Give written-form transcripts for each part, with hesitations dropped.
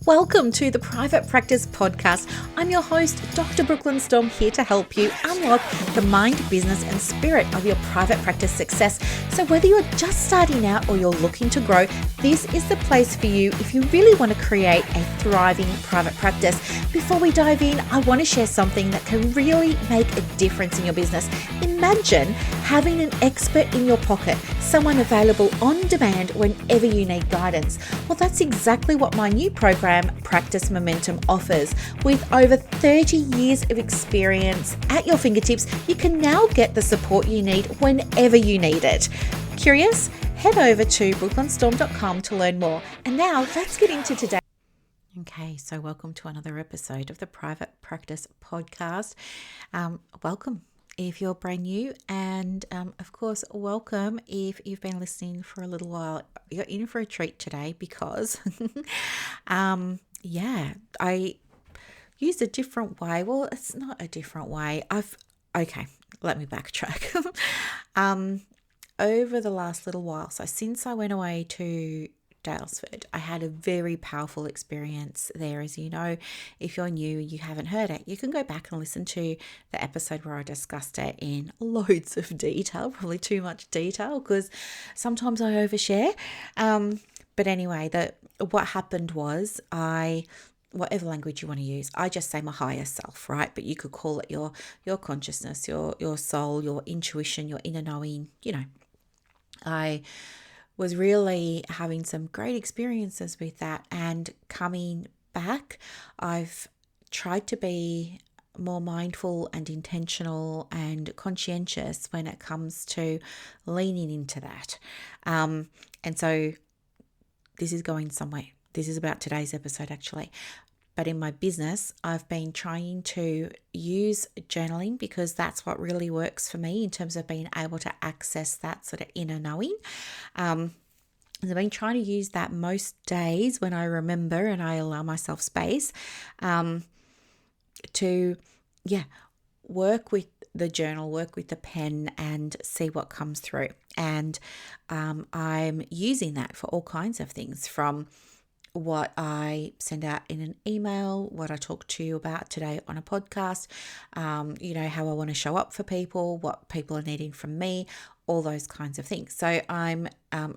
Welcome to the Private Practice Podcast. I'm your host, Dr. Brooklyn Storme, here to help you unlock the mind, business, and spirit of your private practice success. So whether you're just starting out or you're looking to grow, this is the place for you if you really want to create a thriving private practice. Before we dive in, I want to share something that can really make a difference in your business. Imagine having an expert in your pocket, someone available on demand whenever you need guidance. Well, that's exactly what my new program, Practice Momentum, offers. With over 30 years of experience at your fingertips, you can now get the support you need whenever you need it. Curious? Head over to brooklynstorme.com to learn more. And now let's get into today. Okay, so welcome to another episode of the Private Practice Podcast. Welcome if you're brand new, and of course, welcome if you've been listening for a little while. You're in for a treat today because, I used a different way. Well, it's not a different way. Let me backtrack. Over the last little while, so since I went away to Daylesford, I had a very powerful experience there. As you know, if you're new, you haven't heard it, you can go back and listen to the episode where I discussed it in loads of detail, probably too much detail because sometimes I overshare. But anyway, what happened was whatever language you want to use, I just say my higher self, right? But you could call it your consciousness, your soul, your intuition, your inner knowing. I was really having some great experiences with that, and coming back, I've tried to be more mindful and intentional and conscientious when it comes to leaning into that. And so this is going somewhere. This is about today's episode, actually. But in my business, I've been trying to use journaling because that's what really works for me in terms of being able to access that sort of inner knowing. I've been trying to use that most days when I remember and I allow myself space to work with the journal, work with the pen and see what comes through. And I'm using that for all kinds of things, from what I send out in an email, what I talk to you about today on a podcast, how I want to show up for people, what people are needing from me, all those kinds of things. So I'm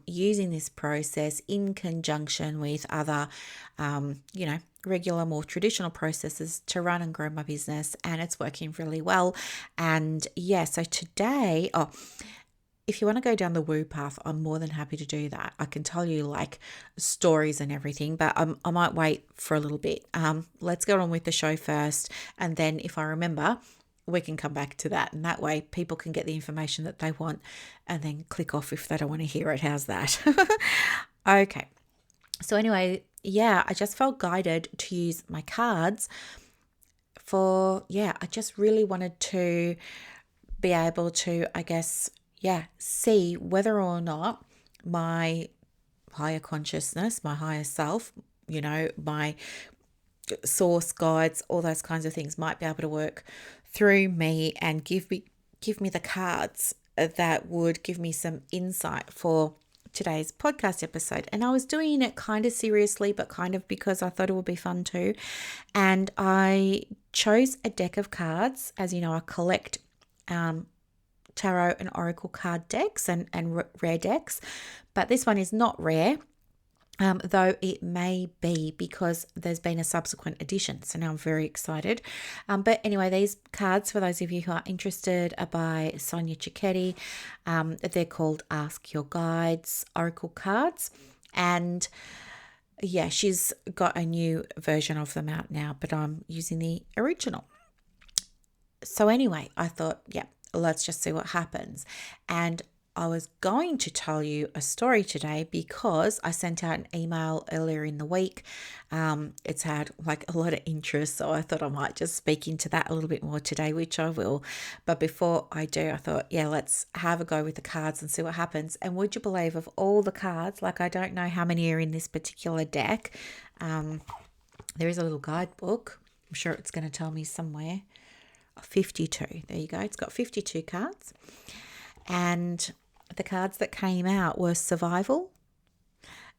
using this process in conjunction with other, regular, more traditional processes to run and grow my business, and it's working really well. And so today, if you want to go down the woo path, I'm more than happy to do that. I can tell you like stories and everything, but I might wait for a little bit. Let's get on with the show first. And then if I remember, we can come back to that. And that way people can get the information that they want and then click off if they don't want to hear it. How's that? Okay. So anyway, I just felt guided to use my cards I just really wanted to be able to, see whether or not my higher consciousness, my higher self, my source guides, all those kinds of things might be able to work through me and give me the cards that would give me some insight for today's podcast episode. And I was doing it kind of seriously, but kind of because I thought it would be fun too. And I chose a deck of cards. As you know, I collect tarot and oracle card decks and rare decks, but this one is not rare, though it may be because there's been a subsequent edition. So now I'm very excited. But anyway, these cards, for those of you who are interested, are by Sonia Cicchetti. They're called Ask Your Guides Oracle cards. And she's got a new version of them out now, but I'm using the original. So anyway, I thought, let's just see what happens. And I was going to tell you a story today because I sent out an email earlier in the week. It's had like a lot of interest, so I thought I might just speak into that a little bit more today, which I will. But before I do, I thought, let's have a go with the cards and see what happens. And would you believe, of all the cards, like I don't know how many are in this particular deck. There is a little guidebook. I'm sure it's going to tell me somewhere. 52. There you go. It's got 52 cards. And the cards that came out were survival,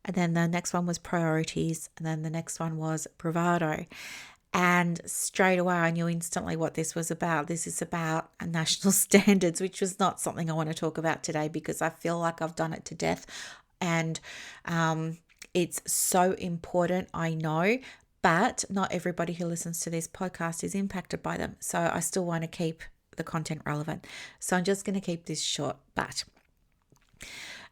And then the next one was priorities. And then the next one was bravado. And straight away, I knew instantly what this was about. This is about national standards, which was not something I want to talk about today because I feel like I've done it to death. And it's so important, I know, but not everybody who listens to this podcast is impacted by them. So I still want to keep the content relevant. So I'm just going to keep this short. But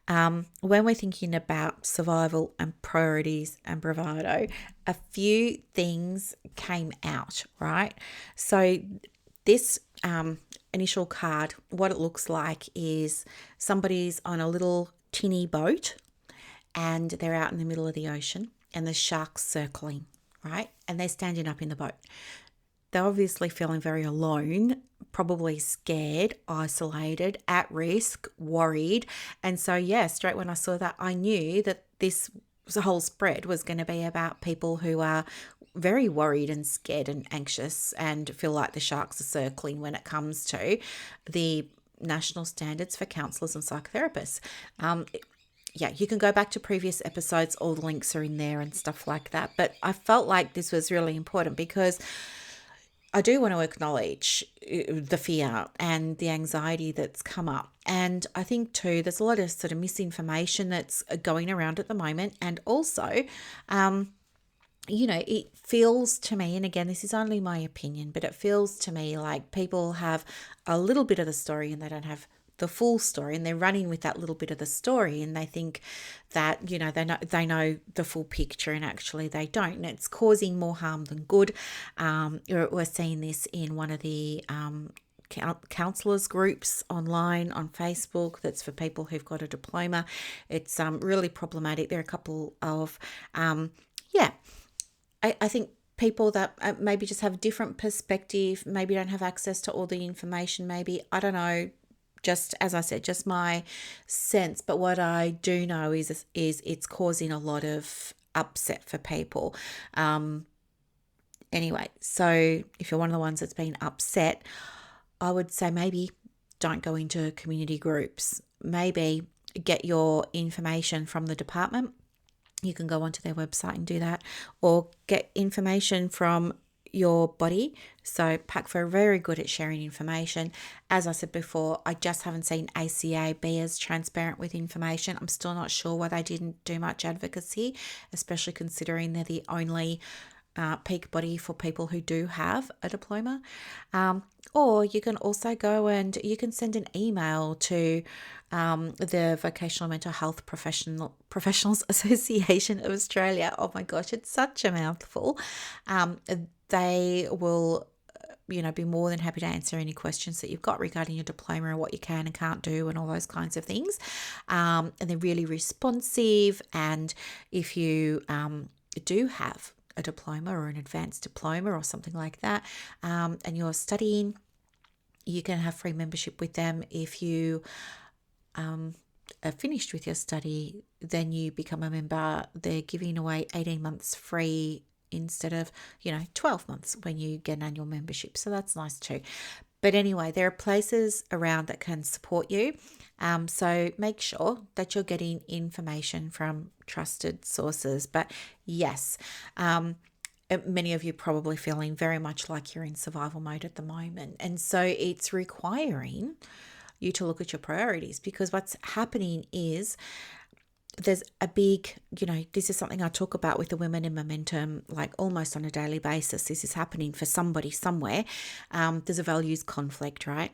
when we're thinking about survival and priorities and bravado, a few things came out, right? So this initial card, what it looks like is somebody's on a little tinny boat and they're out in the middle of the ocean and the sharks circling, right? And they're standing up in the boat. They're obviously feeling very alone, probably scared, isolated, at risk, worried. And so, yeah, straight when I saw that, I knew that this whole spread was going to be about people who are very worried and scared and anxious and feel like the sharks are circling when it comes to the national standards for counsellors and psychotherapists. Yeah, you can go back to previous episodes. All the links are in there and stuff like that. But I felt like this was really important because I do want to acknowledge the fear and the anxiety that's come up. And I think too, there's a lot of sort of misinformation that's going around at the moment. And also, it feels to me, and again, this is only my opinion, but it feels to me like people have a little bit of the story and they don't have the full story, and they're running with that little bit of the story, and they think that they know the full picture, and actually they don't, and it's causing more harm than good. We're seeing this in one of the counsellors groups online on Facebook that's for people who've got a diploma. It's really problematic. There are a couple of I think people that maybe just have a different perspective, maybe don't have access to all the information, maybe, I don't know, just as I said, just my sense. But what I do know is it's causing a lot of upset for people. Anyway, so if you're one of the ones that's been upset, I would say maybe don't go into community groups. Maybe get your information from the department. You can go onto their website and do that, or get information from your body. So PACFA are very good at sharing information. As I said before, I just haven't seen ACA be as transparent with information. I'm still not sure why they didn't do much advocacy, especially considering they're the only peak body for people who do have a diploma. Or you can also go and you can send an email to the Vocational Mental Health Professionals Association of Australia. Oh my gosh, it's such a mouthful. They will be more than happy to answer any questions that you've got regarding your diploma and what you can and can't do and all those kinds of things. And they're really responsive. And if you do have a diploma or an advanced diploma or something like that, and you're studying, you can have free membership with them. If you are finished with your study, then you become a member. They're giving away 18 months free instead of 12 months when you get an annual membership, so that's nice too. But anyway, there are places around that can support you, so make sure that you're getting information from trusted sources. But yes, many of you probably feeling very much like you're in survival mode at the moment, and so it's requiring you to look at your priorities, because what's happening is there's a big, this is something I talk about with the Women in Momentum, like almost on a daily basis. This is happening for somebody somewhere. There's a values conflict, right?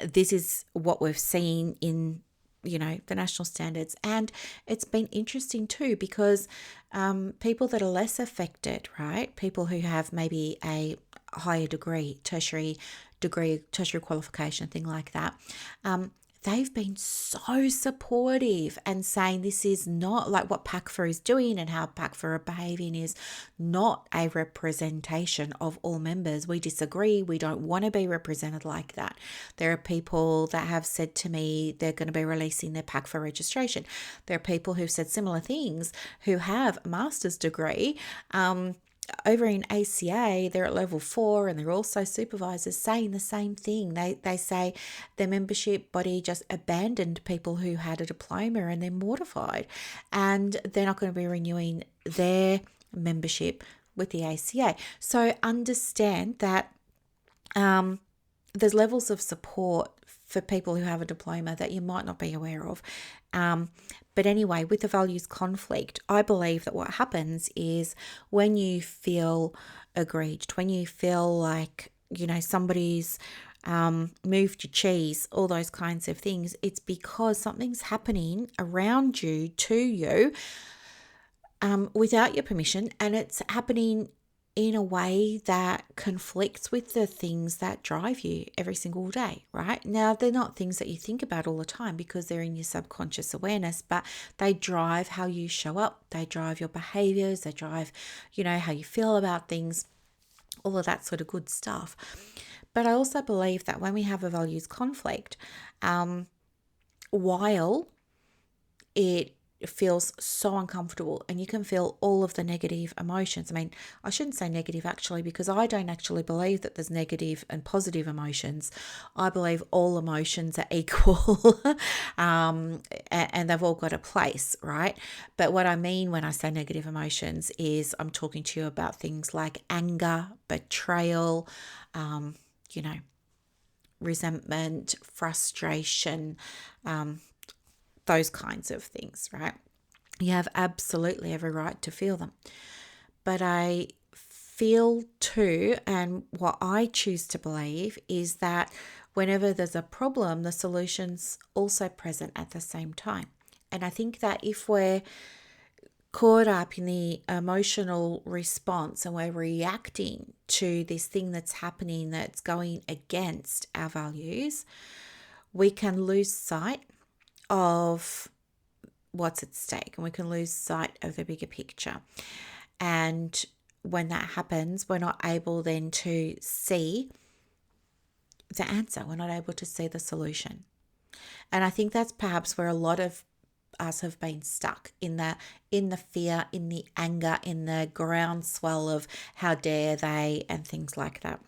This is what we've seen in, the national standards. And it's been interesting too, because people that are less affected, right? People who have maybe a higher degree, tertiary qualification, thing like that, they've been so supportive and saying this is not like what PACFA is doing, and how PACFA are behaving is not a representation of all members. We disagree. We don't want to be represented like that. There are people that have said to me they're going to be releasing their PACFA registration. There are people who've said similar things who have a master's degree, over in ACA, they're at level 4 and they're also supervisors saying the same thing. They say their membership body just abandoned people who had a diploma and they're mortified, and they're not going to be renewing their membership with the ACA. So understand that there's levels of support for people who have a diploma that you might not be aware of. But anyway, with the values conflict, I believe that what happens is when you feel aggrieved, when you feel like, somebody's moved your cheese, all those kinds of things, it's because something's happening around you, to you, without your permission, and it's happening in a way that conflicts with the things that drive you every single day, right? Now, they're not things that you think about all the time because they're in your subconscious awareness, but they drive how you show up. They drive your behaviors. They drive, how you feel about things, all of that sort of good stuff. But I also believe that when we have a values conflict, while it feels so uncomfortable and you can feel all of the negative emotions. I mean, I shouldn't say negative actually, because I don't actually believe that there's negative and positive emotions. I believe all emotions are equal and they've all got a place, right? But what I mean when I say negative emotions is I'm talking to you about things like anger, betrayal, resentment, frustration, those kinds of things, right? You have absolutely every right to feel them. But I feel too, and what I choose to believe is that whenever there's a problem, the solution's also present at the same time. And I think that if we're caught up in the emotional response and we're reacting to this thing that's happening that's going against our values, we can lose sight of what's at stake and we can lose sight of the bigger picture. And when that happens, we're not able then to see the answer. We're not able to see the solution. And I think that's perhaps where a lot of us have been stuck, in the fear, in the anger, in the groundswell of how dare they and things like that.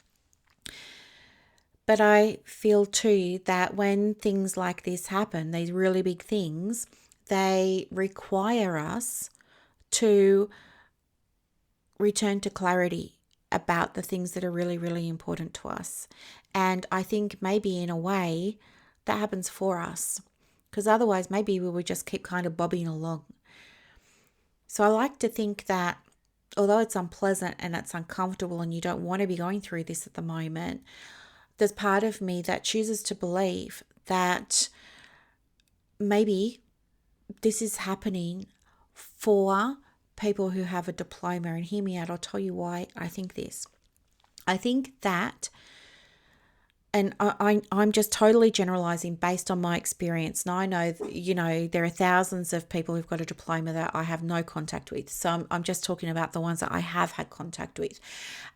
But I feel too that when things like this happen, these really big things, they require us to return to clarity about the things that are really, really important to us. And I think maybe in a way that happens for us, because otherwise maybe we would just keep kind of bobbing along. So I like to think that although it's unpleasant and it's uncomfortable and you don't want to be going through this at the moment, there's part of me that chooses to believe that maybe this is happening for people who have a diploma. And hear me out, I'll tell you why I think this. I think that, and I'm just totally generalizing based on my experience. Now I know, there are thousands of people who've got a diploma that I have no contact with. So I'm just talking about the ones that I have had contact with.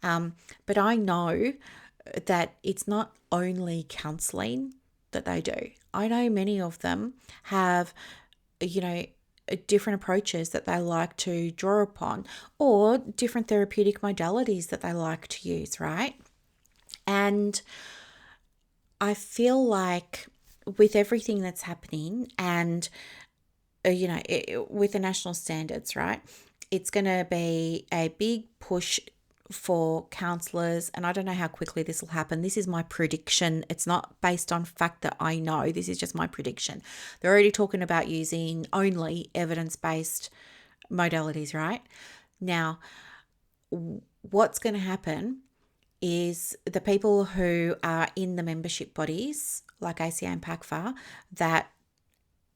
But I know that it's not only counselling that they do. I know many of them have, different approaches that they like to draw upon, or different therapeutic modalities that they like to use, right? And I feel like with everything that's happening and, with the national standards, right, it's going to be a big push for counsellors, and I don't know how quickly this will happen. This is my prediction. It's not based on fact that I know. This is just my prediction. They're already talking about using only evidence-based modalities, right? Now, what's going to happen is the people who are in the membership bodies like ACA and PACFA that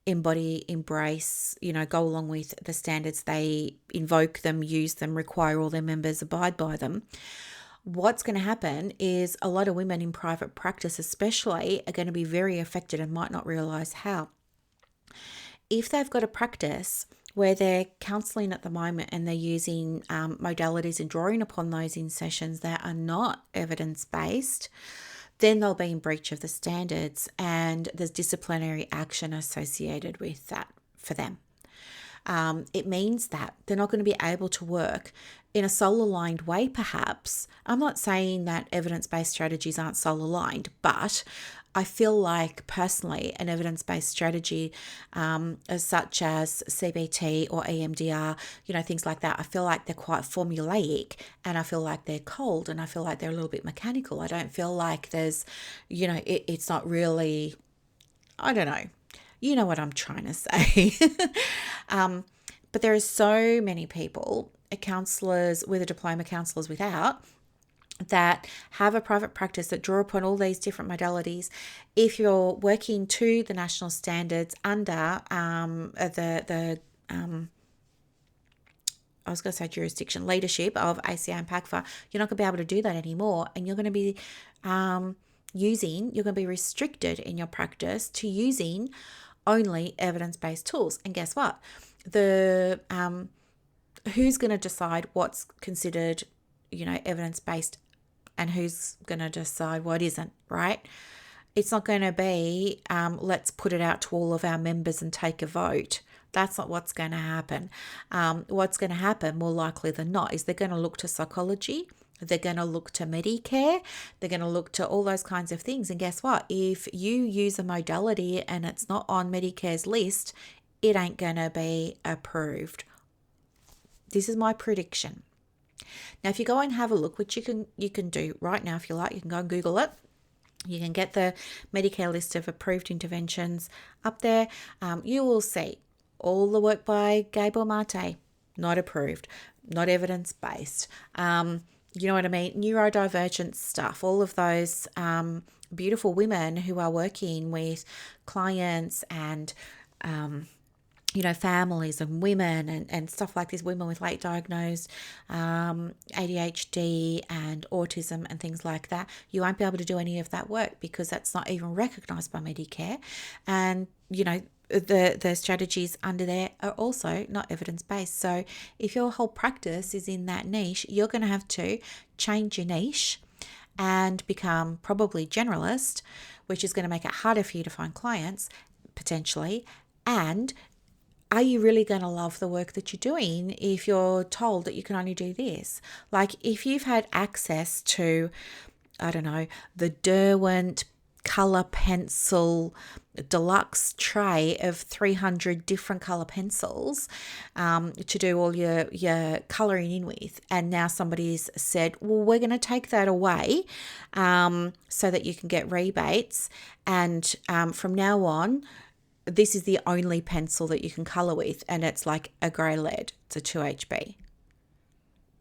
embody, embrace, go along with the standards, they invoke them, use them, require all their members abide by them. What's going to happen is a lot of women in private practice especially are going to be very affected and might not realize how. If they've got a practice where they're counselling at the moment and they're using modalities and drawing upon those in sessions that are not evidence-based, then they'll be in breach of the standards and there's disciplinary action associated with that for them. It means that they're not going to be able to work in a soul-aligned way, perhaps. I'm not saying that evidence-based strategies aren't soul-aligned, but I feel like personally an evidence-based strategy such as CBT or EMDR, things like that, I feel like they're quite formulaic, and I feel like they're cold, and I feel like they're a little bit mechanical. I don't feel like there's, it's not really, I don't know. You know what I'm trying to say. But there are so many people, counsellors with a diploma, counsellors without, that have a private practice that draw upon all these different modalities. If you're working to the national standards under I was going to say jurisdiction, leadership of ACA and PACFA, you're not going to be able to do that anymore. And you're going to be you're going to be restricted in your practice to using only evidence-based tools. And guess what? Who's going to decide what's considered, evidence-based, and who's going to decide what isn't, right? It's not going to be, let's put it out to all of our members and take a vote. That's not what's going to happen. What's going to happen, more likely than not, is they're going to look to psychology. They're going to look to Medicare. They're going to look to all those kinds of things. And guess what? If you use a modality and it's not on Medicare's list, it ain't going to be approved. This is my prediction. Now, if you go and have a look, which you can do right now if you like, you can go and Google it. You can get the Medicare list of approved interventions up there. You will see all the work by Gabor Mate, not approved, not evidence-based. You know what I mean? Neurodivergent stuff, all of those beautiful women who are working with clients and families and women and stuff like this, women with late diagnosed ADHD and autism and things like that. You won't be able to do any of that work because that's not even recognised by Medicare. And, the strategies under there are also not evidence-based. So if your whole practice is in that niche, you're going to have to change your niche and become probably generalist, which is going to make it harder for you to find clients, potentially. And are you really going to love the work that you're doing if you're told that you can only do this? Like if you've had access to, I don't know, the Derwent color pencil deluxe tray of 300 different color pencils to do all your coloring in with, and now somebody's said, well, we're going to take that away so that you can get rebates, and from now on this is the only pencil that you can color with, and it's like a grey lead. It's a 2HB.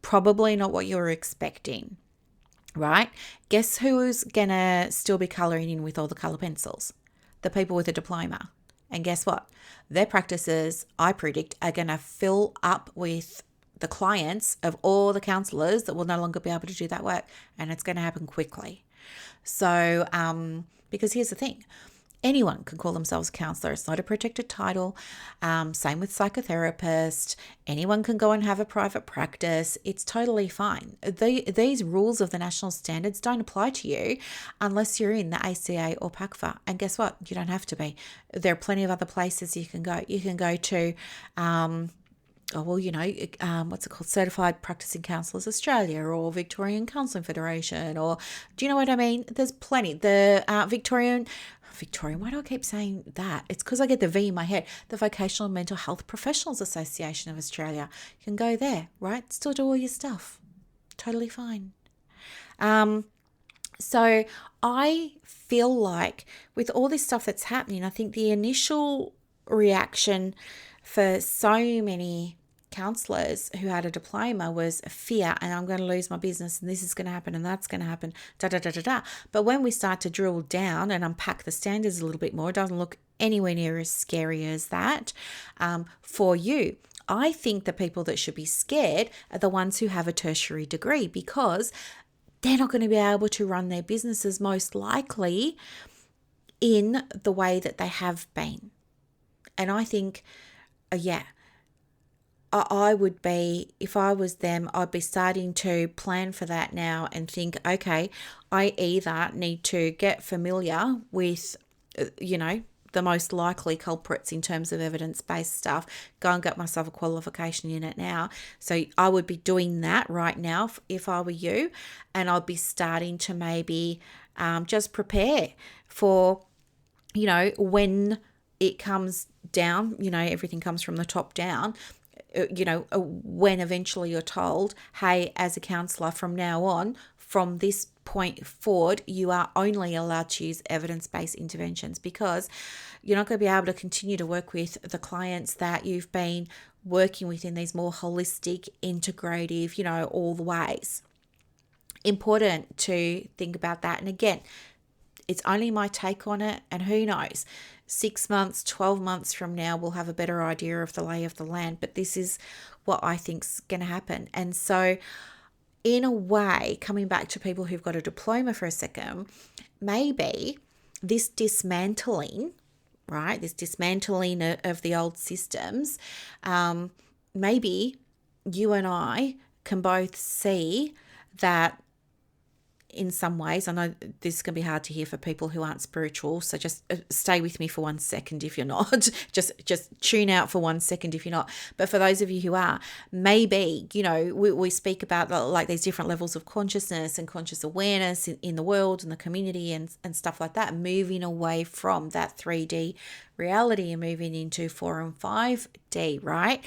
Probably not what you were expecting, right? Guess who's gonna still be coloring in with all the color pencils? The people with a diploma. And guess what? Their practices, I predict, are gonna fill up with the clients of all the counsellors that will no longer be able to do that work, and it's going to happen quickly. So, because here's the thing. Anyone can call themselves a counsellor. It's not a protected title. Same with psychotherapist. Anyone can go and have a private practice. It's totally fine. These rules of the national standards don't apply to you unless you're in the ACA or PACFA. And guess what? You don't have to be. There are plenty of other places you can go. You can go to what's it called? Certified Practicing Counsellors Australia or Victorian Counselling Federation, or do you know what I mean? There's plenty. The Victorian, why do I keep saying that? It's because I get the V in my head. The Vocational and Mental Health Professionals Association of Australia. You can go there, right? Still do all your stuff. Totally fine. So I feel like with all this stuff that's happening, I think the initial reaction for so many counsellors who had a diploma was fear, and I'm going to lose my business, and this is going to happen, and that's going to happen, But when we start to drill down and unpack the standards a little bit more, it doesn't look anywhere near as scary as that for you. I think the people that should be scared are the ones who have a tertiary degree, because they're not going to be able to run their businesses most likely in the way that they have been. And I think, I would be, if I was them, I'd be starting to plan for that now and think, okay, I either need to get familiar with, the most likely culprits in terms of evidence-based stuff. Go and get myself a qualification in it now. So I would be doing that right now if I were you, and I'd be starting to maybe just prepare for, when it comes down, everything comes from the top down, when eventually you're told, hey, as a counsellor from now on, from this point forward, you are only allowed to use evidence-based interventions, because you're not going to be able to continue to work with the clients that you've been working with in these more holistic, integrative, all the ways. Important to think about that. And again, it's only my take on it, and who knows, 6 months, 12 months from now, we'll have a better idea of the lay of the land. But this is what I think's going to happen. And so in a way, coming back to people who've got a diploma for a second, maybe this dismantling, right, this dismantling of the old systems, maybe you and I can both see that in some ways. I know this is going to be hard to hear for people who aren't spiritual, so just stay with me for 1 second if you're not. just tune out for 1 second if you're not. But for those of you who are, maybe, we speak about like these different levels of consciousness and conscious awareness in the world and the community and stuff like that, moving away from that 3D reality and moving into 4 and 5D, right?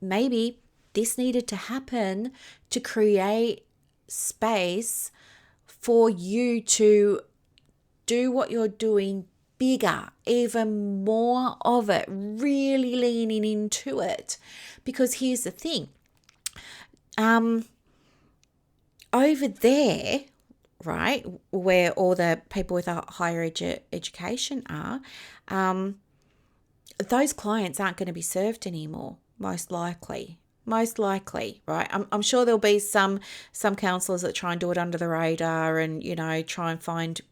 Maybe this needed to happen to create space for you to do what you're doing bigger, even more of it, really leaning into it. Because here's the thing, over there, right, where all the people with a higher education are, those clients aren't going to be served anymore, most likely, right? I'm sure there'll be some counsellors that try and do it under the radar and, try and find,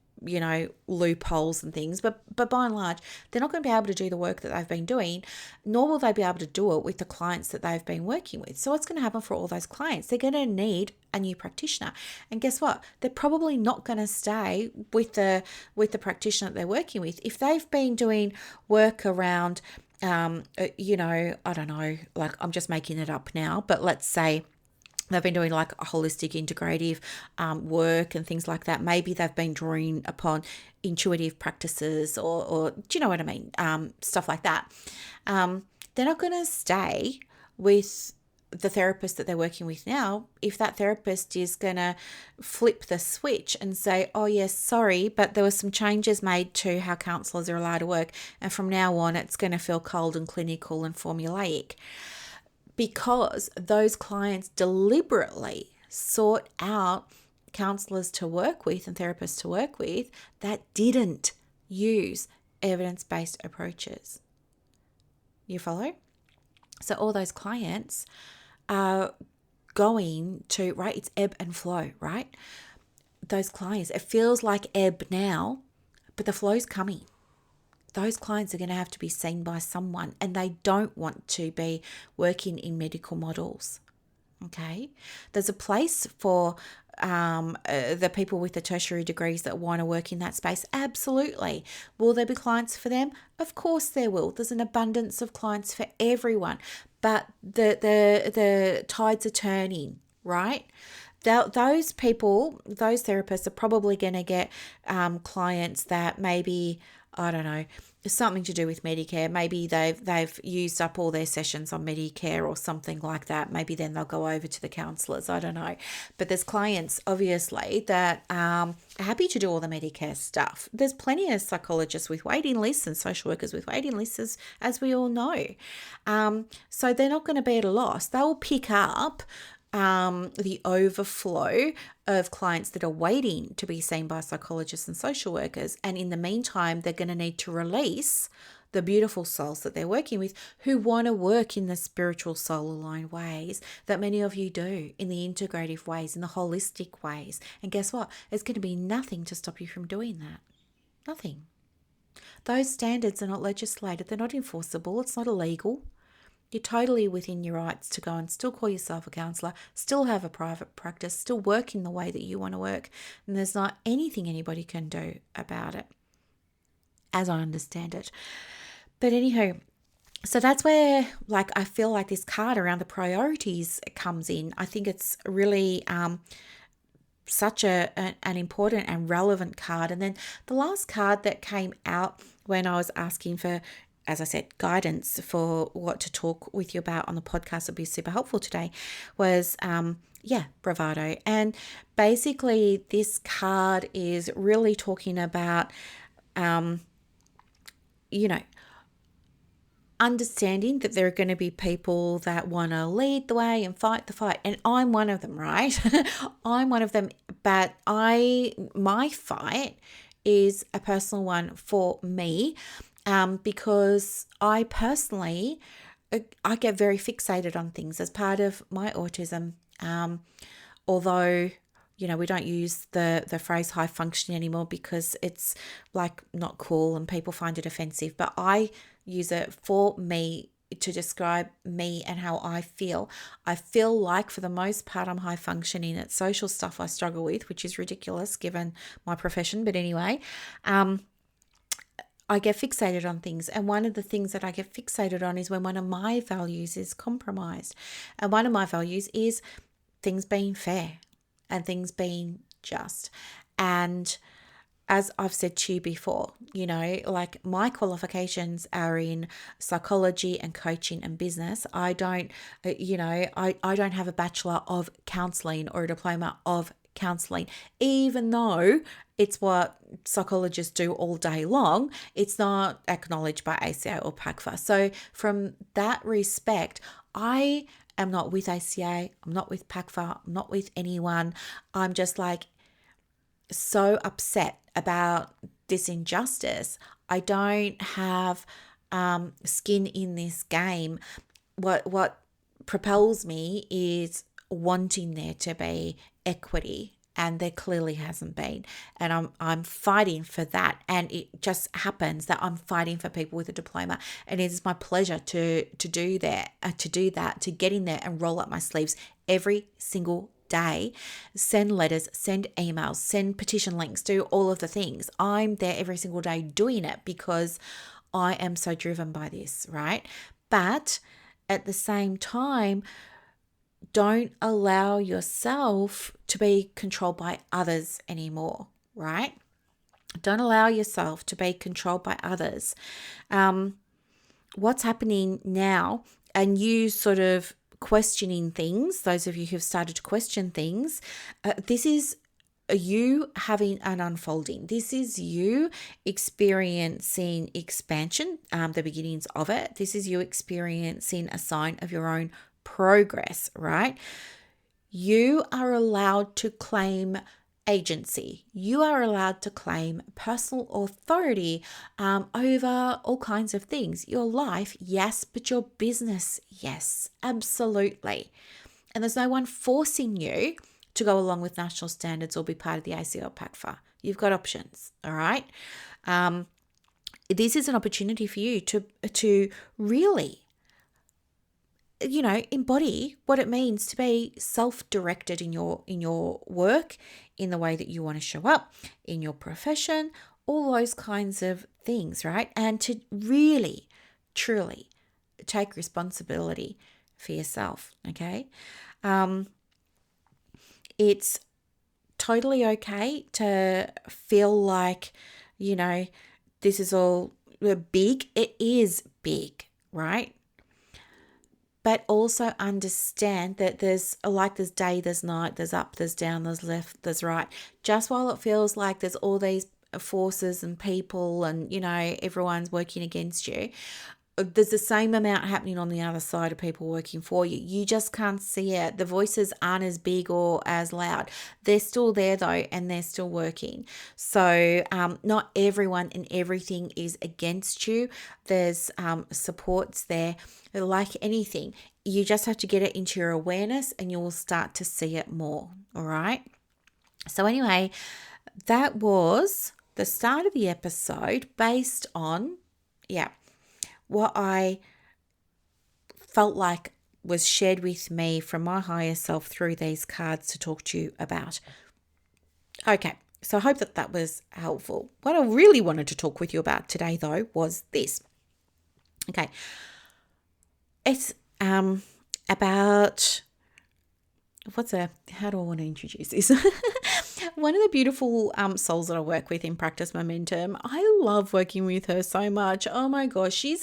loopholes and things. But by and large, they're not going to be able to do the work that they've been doing, nor will they be able to do it with the clients that they've been working with. So what's going to happen for all those clients? They're going to need a new practitioner. And guess what? They're probably not going to stay with the practitioner that they're working with. If they've been doing work around I don't know, like I'm just making it up now, but let's say they've been doing like a holistic integrative work and things like that. Maybe they've been drawing upon intuitive practices or do you know what I mean? Stuff like that. They're not going to stay with the therapist that they're working with now if that therapist is going to flip the switch and say, oh yes, sorry, but there were some changes made to how counsellors are allowed to work, and from now on it's going to feel cold and clinical and formulaic, because those clients deliberately sought out counsellors to work with and therapists to work with that didn't use evidence-based approaches. You follow? So all those clients are going to, right, it's ebb and flow, right? Those clients, it feels like ebb now, but the flow's coming. Those clients are going to have to be seen by someone, and they don't want to be working in medical models, okay? There's a place for the people with the tertiary degrees that want to work in that space. Absolutely. Will there be clients for them? Of course there will. There's an abundance of clients for everyone, but the tides are turning, right? Those people, those therapists are probably going to get clients that maybe, I don't know, something to do with Medicare. Maybe they've used up all their sessions on Medicare or something like that. Maybe then they'll go over to the counsellors. I don't know. But there's clients, obviously, that are happy to do all the Medicare stuff. There's plenty of psychologists with waiting lists and social workers with waiting lists, as we all know. So they're not going to be at a loss. They'll pick up the overflow of clients that are waiting to be seen by psychologists and social workers. And in the meantime, they're going to need to release the beautiful souls that they're working with who want to work in the spiritual soul-aligned ways that many of you do, in the integrative ways, in the holistic ways. And guess what? There's going to be nothing to stop you from doing that. Nothing. Those standards are not legislated. They're not enforceable. It's not illegal. You're totally within your rights to go and still call yourself a counsellor, still have a private practice, still work in the way that you want to work. And there's not anything anybody can do about it. as I understand it. But anyhow, so that's where I feel like this card around the priorities comes in. I think it's really such an important and relevant card. And then the last card that came out when I was asking for, as I said, guidance for what to talk with you about on the podcast would be super helpful today was bravado. And basically this card is really talking about understanding that there are going to be people that want to lead the way and fight the fight. And I'm one of them, right? I'm one of them. But my fight is a personal one for me because I personally, I get very fixated on things as part of my autism. Although, we don't use the phrase high functioning anymore because it's not cool and people find it offensive. But I use it for me to describe me and how I feel. I feel like for the most part I'm high functioning. It's social stuff I struggle with, which is ridiculous given my profession. But anyway, I get fixated on things. And one of the things that I get fixated on is when one of my values is compromised. And one of my values is things being fair and things being just. And as I've said to you before, my qualifications are in psychology and coaching and business. I don't, I don't have a bachelor of counselling or a diploma of counselling, even though it's what psychologists do all day long. It's not acknowledged by ACA or PACFA. So from that respect, I am not with ACA, I'm not with PACFA, I'm not with anyone. I'm just so upset about this injustice. I don't have skin in this game. What propels me is wanting there to be equity, and there clearly hasn't been. And I'm fighting for that. And it just happens that I'm fighting for people with a diploma. And it is my pleasure to do that, to get in there and roll up my sleeves every single day, send letters, send emails, send petition links, do all of the things. I'm there every single day doing it because I am so driven by this, right? But at the same time, don't allow yourself to be controlled by others anymore, right? Don't allow yourself to be controlled by others. What's happening now, and you sort of questioning things, those of you who've started to question things, this is you having an unfolding. This is you experiencing expansion, the beginnings of it. This is you experiencing a sign of your own progress, right? You are allowed to claim agency. You are allowed to claim personal authority over all kinds of things. Your life, yes, but your business, yes, absolutely. And there's no one forcing you to go along with national standards or be part of the ACL PACFA. You've got options, all right? This is an opportunity for you to really embody what it means to be self-directed in your work, in the way that you want to show up, in your profession, all those kinds of things, right? And to really, truly take responsibility for yourself, okay? It's totally okay to feel like, this is all big. It is big, right? But also understand that there's day, there's night, there's up, there's down, there's left, there's right. Just while it feels like there's all these forces and people and, everyone's working against you, there's the same amount happening on the other side of people working for you. You just can't see it. The voices aren't as big or as loud. They're still there though, and they're still working. So not everyone and everything is against you. There's supports there. Like anything, you just have to get it into your awareness and you will start to see it more. All right. So anyway, that was the start of the episode based on, what I felt like was shared with me from my higher self through these cards to talk to you about. Okay, So I hope that was helpful. What I really wanted to talk with you about today, though, was this. Okay. It's about how do I want to introduce this? One of the beautiful souls that I work with in Practice Momentum. I love working with her so much. Oh my gosh, she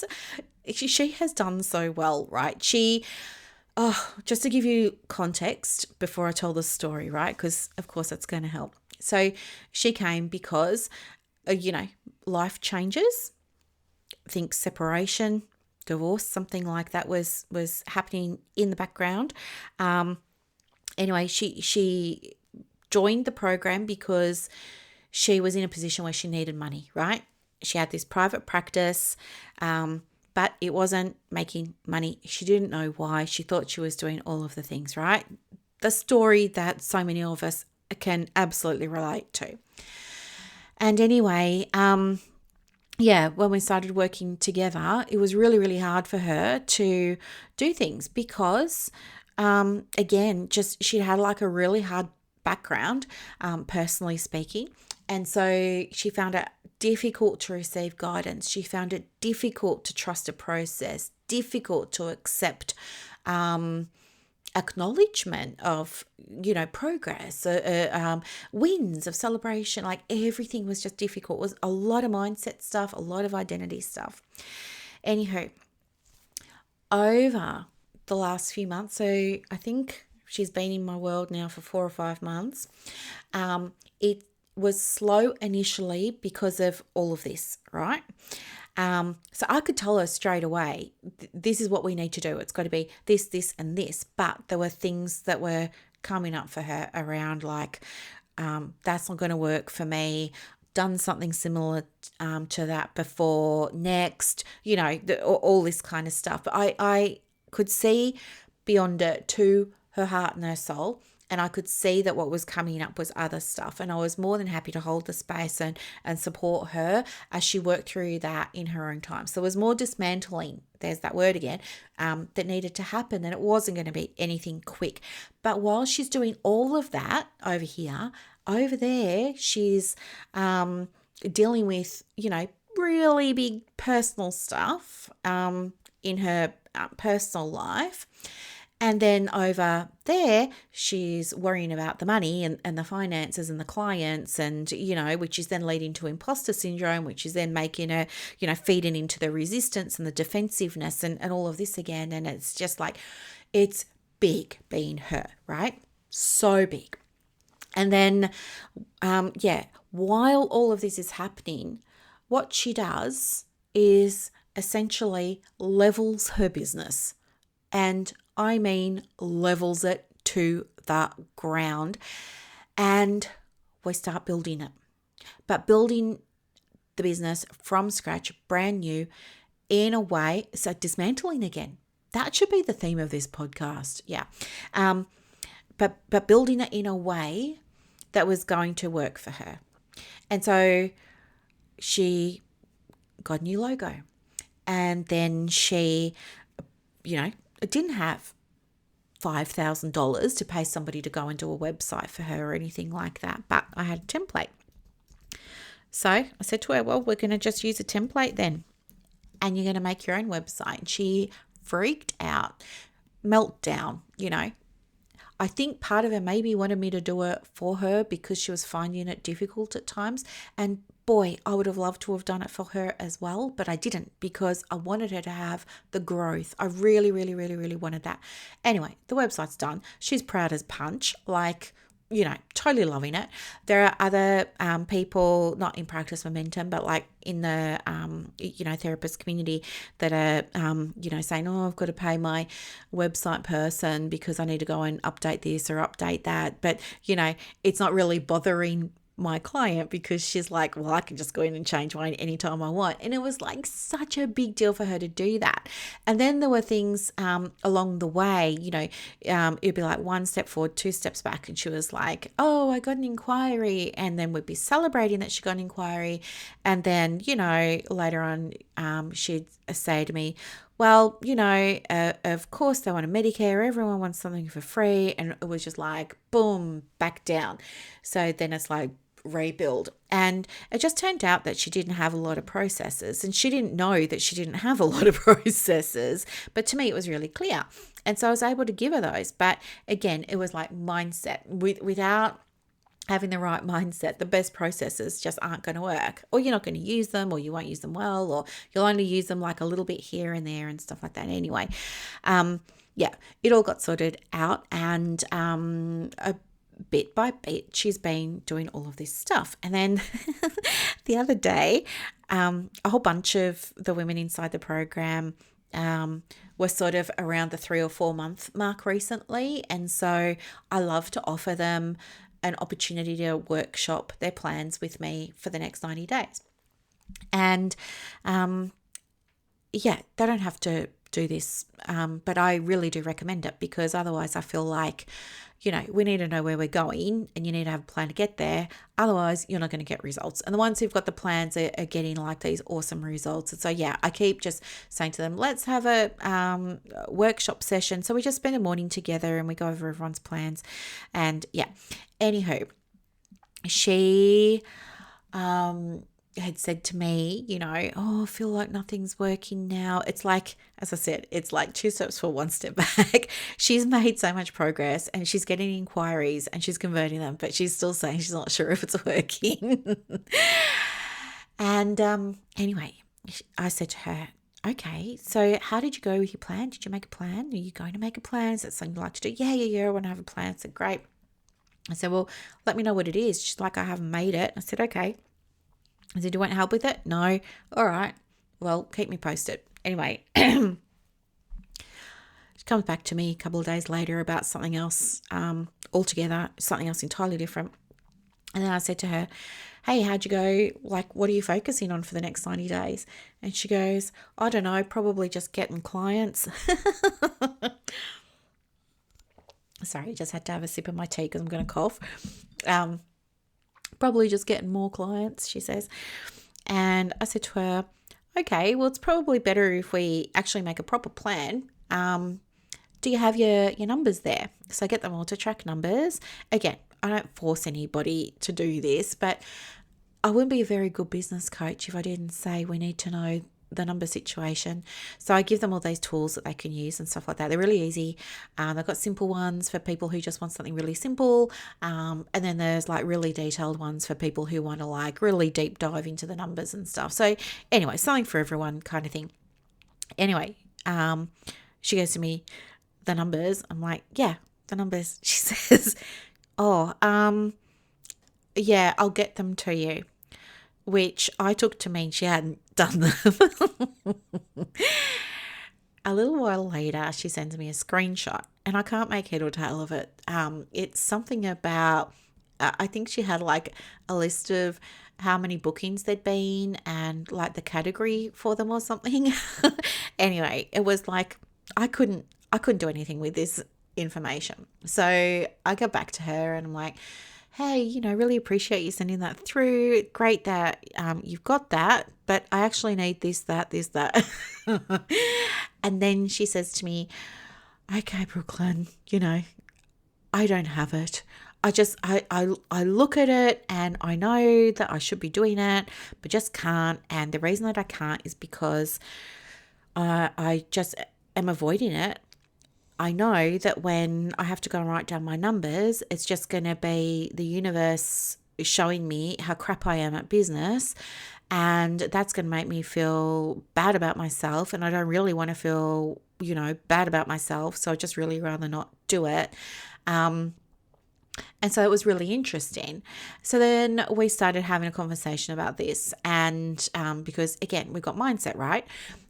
has done so well, right? Just to give you context before I tell the story, right? Because of course that's going to help. So she came because, life changes. Think separation, divorce, something like that was happening in the background. Anyway, she joined the program because she was in a position where she needed money, right? She had this private practice, but it wasn't making money. She didn't know why. She thought she was doing all of the things, right? The story that so many of us can absolutely relate to. And anyway, when we started working together, it was really, really hard for her to do things because, she had like a really hard background, personally speaking. And so she found it difficult to receive guidance. She found it difficult to trust a process, difficult to accept acknowledgement of, progress, wins, of celebration. Like everything was just difficult. It was a lot of mindset stuff, a lot of identity stuff. Anywho, over the last few months, so I think she's been in my world now for 4 or 5 months. It was slow initially because of all of this, right? So I could tell her straight away, this is what we need to do. It's got to be this, this, and this. But there were things that were coming up for her around like, that's not going to work for me. Done something similar to that before. Next, all this kind of stuff. But I could see beyond it to her heart and her soul. And I could see that what was coming up was other stuff. And I was more than happy to hold the space and support her as she worked through that in her own time. So there was more dismantling, there's that word again, that needed to happen. And it wasn't going to be anything quick. But while she's doing all of that over here, over there, she's dealing with, really big personal stuff in her personal life. And then over there, she's worrying about the money and the finances and the clients and, which is then leading to imposter syndrome, which is then making her, feeding into the resistance and the defensiveness and all of this again. And it's just like, it's big being her, right? So big. And then, while all of this is happening, what she does is essentially levels her business. And I mean levels it to the ground, and we start building it. But building the business from scratch, brand new, in a way, so dismantling again. That should be the theme of this podcast. Yeah. But building it in a way that was going to work for her. And so she got a new logo. And then she, didn't have $5,000 to pay somebody to go and do a website for her or anything like that. But I had a template. So I said to her, well, we're going to just use a template then. And you're going to make your own website. And she freaked out, meltdown, I think part of her maybe wanted me to do it for her because she was finding it difficult at times. And boy, I would have loved to have done it for her as well, but I didn't because I wanted her to have the growth. I really, really, really, really wanted that. Anyway, the website's done. She's proud as punch, totally loving it. There are other people, not in Practice Momentum, but like in the, therapist community that are, saying, oh, I've got to pay my website person because I need to go and update this or update that. But, it's not really bothering my client because she's like, well, I can just go in and change mine anytime I want. And it was like such a big deal for her to do that. And then there were things along the way, it'd be like 1 step forward, 2 steps back. And she was like, oh, I got an inquiry. And then we'd be celebrating that she got an inquiry. And then, later on, she'd say to me, well, of course they want a Medicare. Everyone wants something for free. And it was just like, boom, back down. So then it's like, rebuild. And it just turned out that she didn't have a lot of processes, and she didn't know that she didn't have a lot of processes. But to me, it was really clear. And so I was able to give her those. But again, it was like mindset. Without having the right mindset, the best processes just aren't going to work, or you're not going to use them, or you won't use them well, or you'll only use them like a little bit here and there and stuff like that. Anyway, it all got sorted out, and bit by bit, she's been doing all of this stuff. And then the other day, a whole bunch of the women inside the program were sort of around the 3 or 4 month mark recently. And so I love to offer them an opportunity to workshop their plans with me for the next 90 days. And they don't have to do this, but I really do recommend it, because otherwise I feel like, we need to know where we're going, and you need to have a plan to get there. Otherwise, you're not going to get results. And the ones who've got the plans are getting like these awesome results. And so, I keep just saying to them, let's have a workshop session. So we just spend a morning together and we go over everyone's plans. And anywho, she had said to me, I feel like nothing's working now. It's like, as I said, it's like 2 steps forward, 1 step back. She's made so much progress, and she's getting inquiries and she's converting them, but she's still saying she's not sure if it's working. And anyway, I said to her, okay, so how did you go with your plan? Did you make a plan? Are you going to make a plan? Is that something you like to do? Yeah, I want to have a plan. I said, great. I said, well, let me know what it is. She's like, I haven't made it. I said, okay. I said, do you want help with it? No. All right. Well, keep me posted. Anyway, she comes back to me a couple of days later about something else altogether, something else entirely different. And then I said to her, hey, how'd you go? Like, what are you focusing on for the next 90 days? And she goes, I don't know, probably just getting clients. Sorry, I just had to have a sip of my tea because I'm going to cough. Probably just getting more clients, she says. And I said to her, okay, well, it's probably better if we actually make a proper plan. Do you have your numbers there? So I get them all to track numbers. Again, I don't force anybody to do this, but I wouldn't be a very good business coach if I didn't say we need to know the number situation. So I give them all these tools that they can use and stuff like that. They're really easy. They've got simple ones for people who just want something really simple. And then there's like really detailed ones for people who want to like really deep dive into the numbers and stuff. So anyway, something for everyone kind of thing. Anyway, she goes to me, the numbers. I'm like, yeah, the numbers. She says, I'll get them to you, which I took to mean she hadn't done them. A little while later, she sends me a screenshot, and I can't make head or tail of it. It's something about, I think she had like a list of how many bookings there'd been and like the category for them or something. Anyway, it was like, I couldn't do anything with this information. So I go back to her and I'm like, hey, really appreciate you sending that through. Great that you've got that, but I actually need this, that. And then she says to me, okay, Brooklyn, I don't have it. I look at it and I know that I should be doing it, but just can't. And the reason that I can't is because I just am avoiding it. I know that when I have to go and write down my numbers, it's just going to be the universe showing me how crap I am at business, and that's going to make me feel bad about myself, and I don't really want to feel, bad about myself, so I just really rather not do it. And so it was really interesting. So then we started having a conversation about this, and because again, we've got mindset, right?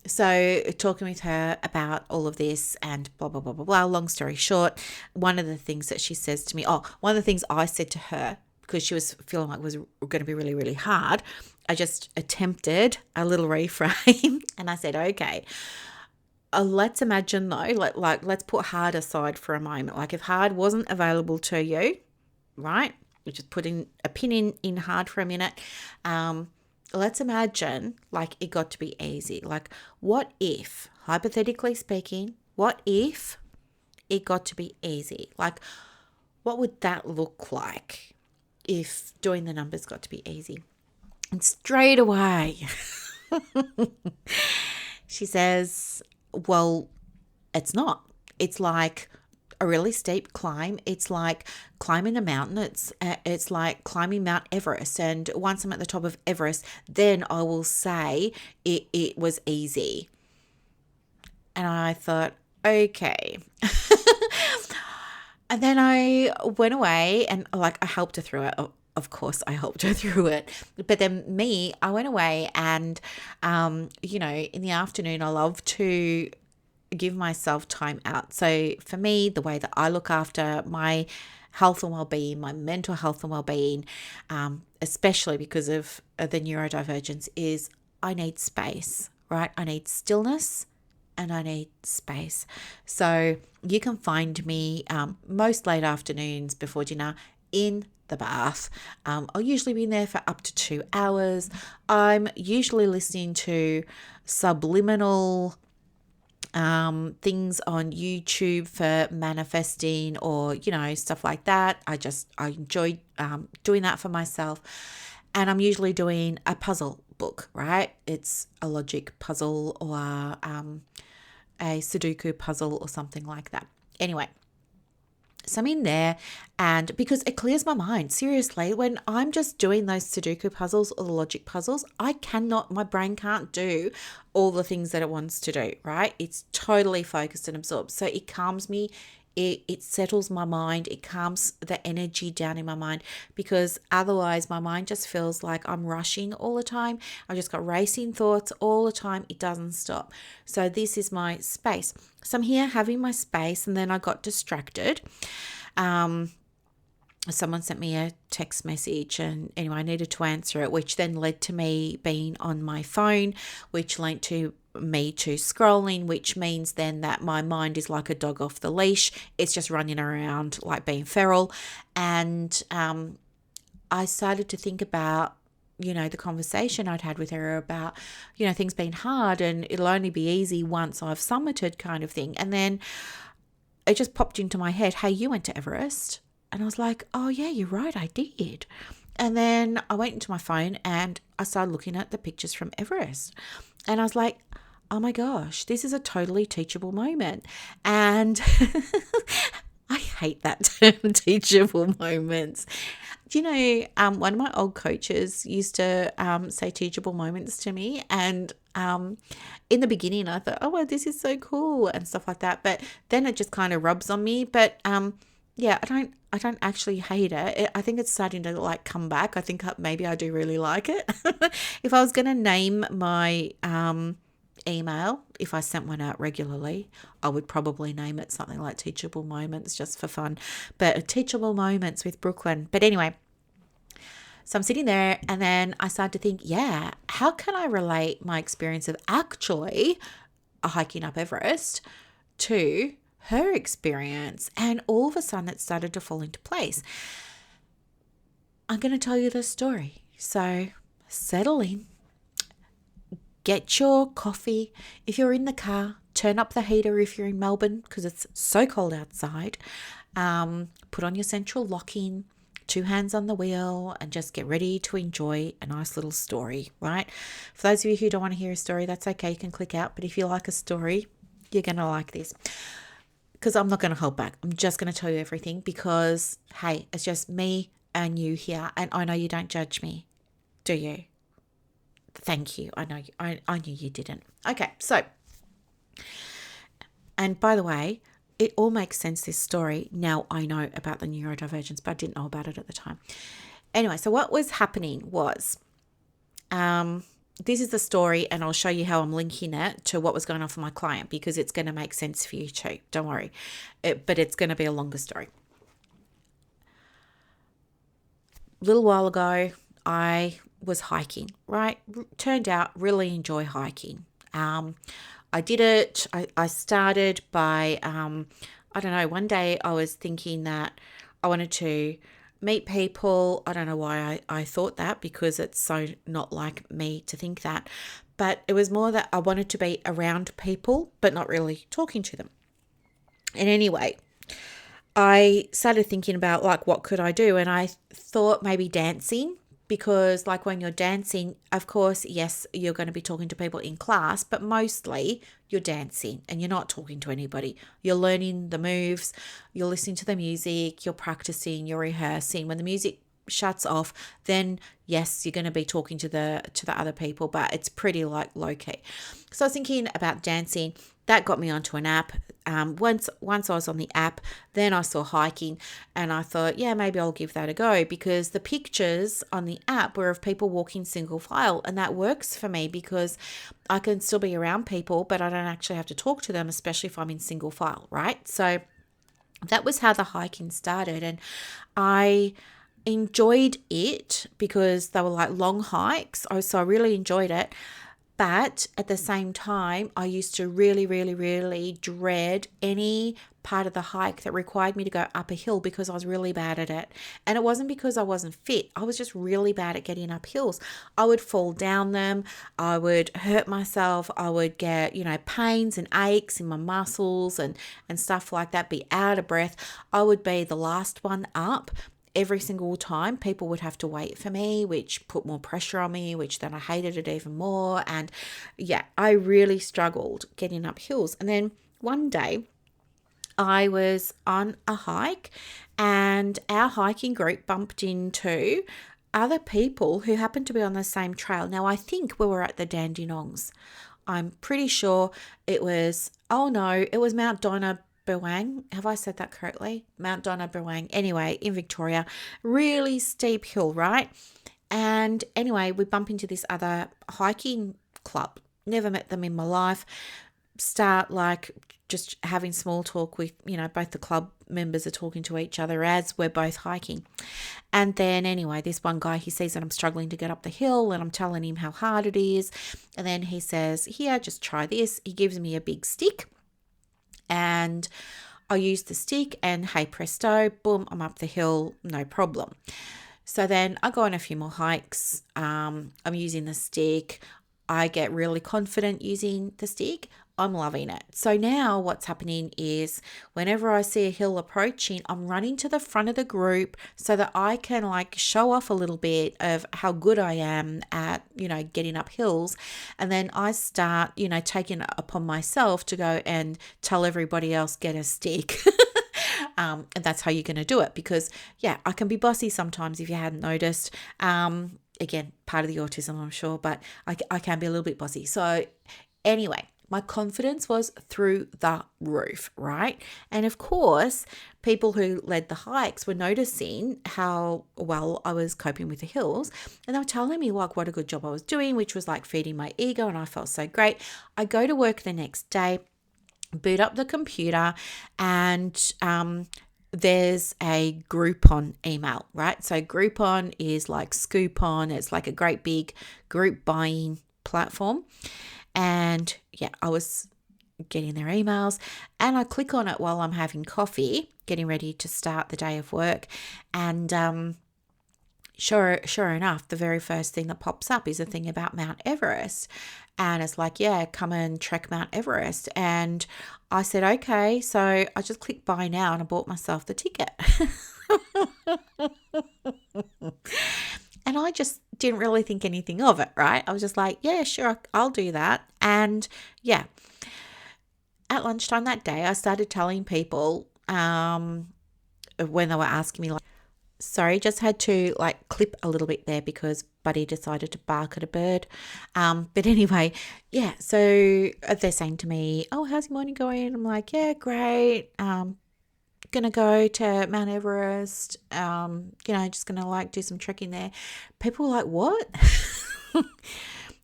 So talking with her about all of this and blah, blah, blah, blah, blah. Long story short, one of the things that she says to me, one of the things I said to her, because she was feeling like it was going to be really, really hard, I just attempted a little reframe and I said, okay, let's imagine though, let's put hard aside for a moment. Like if hard wasn't available to you, right? We're just putting a pin in hard for a minute. Let's imagine like it got to be easy. Like what if, hypothetically speaking, what if it got to be easy? Like what would that look like? if doing the numbers got to be easy. And straight away, she says, well, it's not. It's like a really steep climb. It's like climbing a mountain. It's like climbing Mount Everest. And once I'm at the top of Everest, then I will say it was easy. And I thought, okay. And then I went away and I helped her through it. Of course, I helped her through it. But then I went away and, in the afternoon, I love to give myself time out. So for me, the way that I look after my health and well-being, my mental health and well-being, especially because of the neurodivergence, is I need space, right? I need stillness and I need space. So you can find me most late afternoons before dinner in the bath. I'll usually be in there for up to 2 hours. I'm usually listening to subliminal things on YouTube for manifesting or, stuff like that. I enjoy doing that for myself. And I'm usually doing a puzzle book, right? It's a logic puzzle or a Sudoku puzzle or something like that. Anyway, so I'm in there, and because it clears my mind, seriously, when I'm just doing those Sudoku puzzles or the logic puzzles, my brain can't do all the things that it wants to do, right? It's totally focused and absorbed. So it calms me. It settles my mind. It calms the energy down in my mind, because otherwise my mind just feels like I'm rushing all the time. I've just got racing thoughts all the time. It doesn't stop. So this is my space. So I'm here having my space, and then I got distracted. Someone sent me a text message, and anyway, I needed to answer it, which then led to me being on my phone, which led to me to scrolling, which means then that my mind is like a dog off the leash. It's just running around like being feral. And I started to think about, the conversation I'd had with her about, things being hard and it'll only be easy once I've summited, kind of thing. And then it just popped into my head, hey, you went to Everest. And I was like, oh yeah, you're right, I did. And then I went into my phone and I started looking at the pictures from Everest. And I was like, oh my gosh, this is a totally teachable moment. And I hate that term, teachable moments. Do you know, one of my old coaches used to say teachable moments to me. And in the beginning, I thought, oh, well, this is so cool and stuff like that. But then it just kind of rubs on me. But yeah, I don't actually hate it. I think it's starting to come back. I think maybe I do really like it. If I was going to name my email, if I sent one out regularly, I would probably name it something like Teachable Moments, just for fun. But Teachable Moments with Brooklyn. But anyway, so I'm sitting there, and then I started to think, yeah, how can I relate my experience of actually hiking up Everest to her experience? And all of a sudden it started to fall into place. I'm going to tell you the story. So settle in, get your coffee. If you're in the car, turn up the heater if you're in Melbourne, because it's so cold outside. Put on your central lock-in, 2 hands on the wheel, and just get ready to enjoy a nice little story, right? For those of you who don't want to hear a story, that's okay. You can click out. But if you like a story, you're going to like this. Because I'm not going to hold back. I'm just going to tell you everything, because, hey, it's just me and you here. And I know you don't judge me, do you? Thank you. I know you. I knew you didn't. Okay, so, and by the way, it all makes sense, this story. Now I know about the neurodivergence, but I didn't know about it at the time. Anyway, so what was happening was, this is the story, and I'll show you how I'm linking it to what was going on for my client, because it's going to make sense for you too. Don't worry. But it's going to be a longer story. A little while ago, I was hiking, right? Turned out really enjoy hiking. I did it. I started by, I don't know, one day I was thinking that I wanted to meet people. I don't know why I thought that, because it's so not like me to think that. But it was more that I wanted to be around people, but not really talking to them. And anyway, I started thinking about like what could I do, and I thought maybe dancing, because like when you're dancing, of course, yes, you're going to be talking to people in class, but mostly you're dancing and you're not talking to anybody. You're learning the moves, you're listening to the music, you're practicing, you're rehearsing. When the music shuts off, then yes, you're going to be talking to the other people, but it's pretty like low key. So I was thinking about dancing. That got me onto an app. Once I was on the app, then I saw hiking, and I thought, yeah, maybe I'll give that a go, because the pictures on the app were of people walking single file, and that works for me because I can still be around people, but I don't actually have to talk to them, especially if I'm in single file, right? So that was how the hiking started, and I enjoyed it because they were like long hikes. So I really enjoyed it. But at the same time, I used to really, really, really dread any part of the hike that required me to go up a hill, because I was really bad at it. And it wasn't because I wasn't fit. I was just really bad at getting up hills. I would fall down them. I would hurt myself. I would get, pains and aches in my muscles and stuff like that, be out of breath. I would be the last one up. Every single time people would have to wait for me, which put more pressure on me, which then I hated it even more. And yeah, I really struggled getting up hills. And then one day I was on a hike, and our hiking group bumped into other people who happened to be on the same trail. Now, I think we were at the Dandenongs. I'm pretty sure it was Mount Donna Berwang. Have I said that correctly? Mount Donna Berwang. Anyway, in Victoria, really steep hill, right? And anyway, we bump into this other hiking club. Never met them in my life. Start like just having small talk with, both the club members are talking to each other as we're both hiking. And then anyway, this one guy, he sees that I'm struggling to get up the hill, and I'm telling him how hard it is. And then he says, here, just try this. He gives me a big stick, and I use the stick, and hey presto, boom, I'm up the hill, no problem. So then I go on a few more hikes. I'm using the stick. I get really confident using the stick. I'm loving it. So now what's happening is whenever I see a hill approaching, I'm running to the front of the group so that I can like show off a little bit of how good I am at, getting up hills. And then I start, taking it upon myself to go and tell everybody else, get a stick. And that's how you're going to do it, because yeah, I can be bossy sometimes, if you hadn't noticed. Again, part of the autism, I'm sure, but I can be a little bit bossy. So anyway, my confidence was through the roof, right? And of course, people who led the hikes were noticing how well I was coping with the hills, and they were telling me like what a good job I was doing, which was like feeding my ego, and I felt so great. I go to work the next day, boot up the computer, and there's a Groupon email, right? So Groupon is like Scoopon. It's like a great big group buying platform. And yeah, I was getting their emails, and I click on it while I'm having coffee, getting ready to start the day of work. And sure enough, the very first thing that pops up is a thing about Mount Everest. And it's like, yeah, come and trek Mount Everest. And I said, okay. So I just clicked buy now, and I bought myself the ticket. And I just didn't really think anything of it, right? I was just like, yeah, sure, I'll do that. And yeah, at lunchtime that day, I started telling people when they were asking me, like, sorry, just had to like clip a little bit there because Buddy decided to bark at a bird. But anyway, yeah, so they're saying to me, oh, how's your morning going? I'm like, yeah, great. Gonna go to Mount Everest, just gonna like do some trekking there. People were like, what?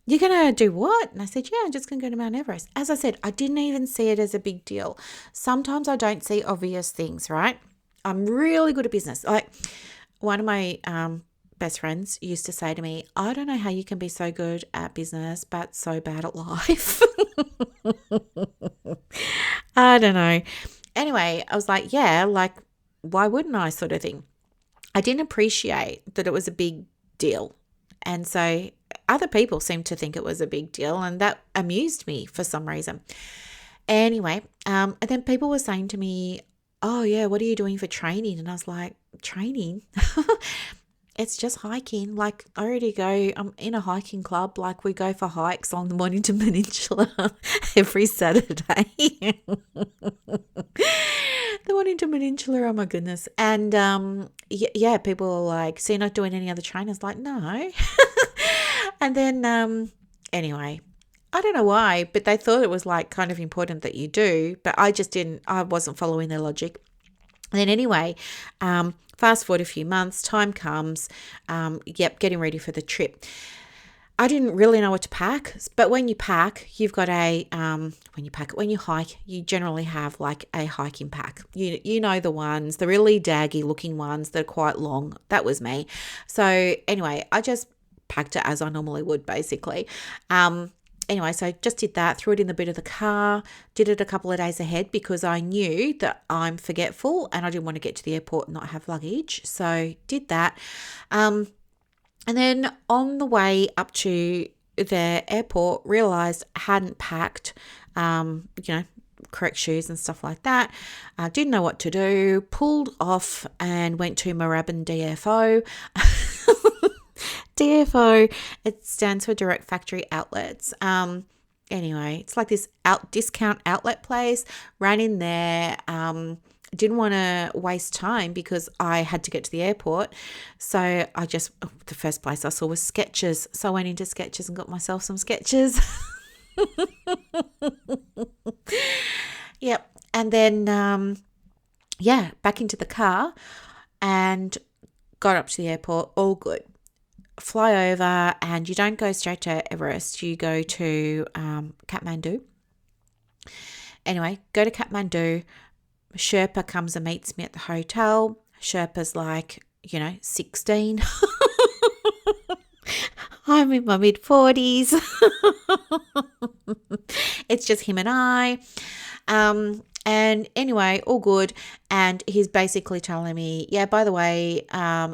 You're gonna do what? And I said, yeah, I'm just gonna go to Mount Everest. As I said, I didn't even see it as a big deal. Sometimes I don't see obvious things, right? I'm really good at business. Like one of my best friends used to say to me, I don't know how you can be so good at business but so bad at life. I don't know. Anyway, I was like, yeah, like, why wouldn't I, sort of thing. I didn't appreciate that it was a big deal. And so other people seemed to think it was a big deal, and that amused me for some reason. Anyway, and then people were saying to me, oh yeah, what are you doing for training? And I was like, training? It's just hiking. Like, I already go, I'm in a hiking club. Like, we go for hikes on the Mornington Peninsula every Saturday. The Mornington Peninsula, oh my goodness. And yeah, people are like, so you're not doing any other trainers? Like, no. And then anyway, I don't know why, but they thought it was like kind of important that you do, but I wasn't following their logic. And then anyway, fast forward a few months, time comes, getting ready for the trip. I didn't really know what to pack, but when you pack, you've got when you hike, you generally have like a hiking pack. You know the ones, the really daggy looking ones that are quite long. That was me. So anyway, I just packed it as I normally would, basically. Anyway, so I just did that, threw it in the boot of the car, did it a couple of days ahead because I knew that I'm forgetful and I didn't want to get to the airport and not have luggage. So did that. And then on the way up to the airport, realised I hadn't packed, correct shoes and stuff like that. Didn't know what to do, pulled off and went to Moorabbin DFO. DFO, it stands for Direct Factory Outlets. Anyway, it's like this discount outlet place. Ran in there. Didn't want to waste time because I had to get to the airport. So the first place I saw was Skechers. So I went into Skechers and got myself some Skechers. Yep. And then, back into the car and got up to the airport. All good. Fly over, and you don't go straight to Everest. You go to Kathmandu. Anyway, go to Kathmandu. Sherpa comes and meets me at the hotel. Sherpa's like, 16. I'm in my mid-40s. It's just him and I. And anyway, all good. And he's basically telling me, yeah, by the way,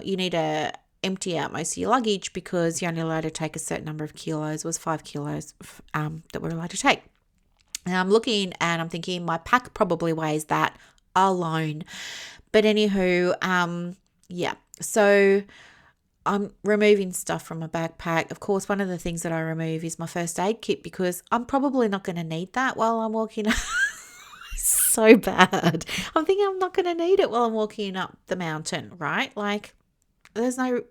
you need to empty out most of your luggage because you're only allowed to take a certain number of kilos. It was 5 kilos that we're allowed to take. And I'm looking and I'm thinking my pack probably weighs that alone. But anywho, so I'm removing stuff from my backpack. Of course, one of the things that I remove is my first aid kit because I'm probably not going to need that while I'm walking. So bad. I'm thinking I'm not going to need it while I'm walking up the mountain, right? Like, there's no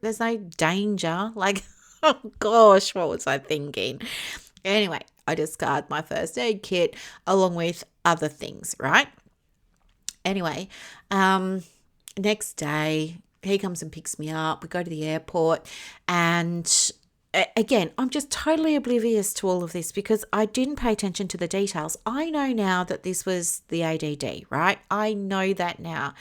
danger. Like, oh gosh, what was I thinking? Anyway, I discard my first aid kit along with other things, right? Anyway, next day, he comes and picks me up. We go to the airport and again, I'm just totally oblivious to all of this because I didn't pay attention to the details. I know now that this was the ADD, right? I know that now.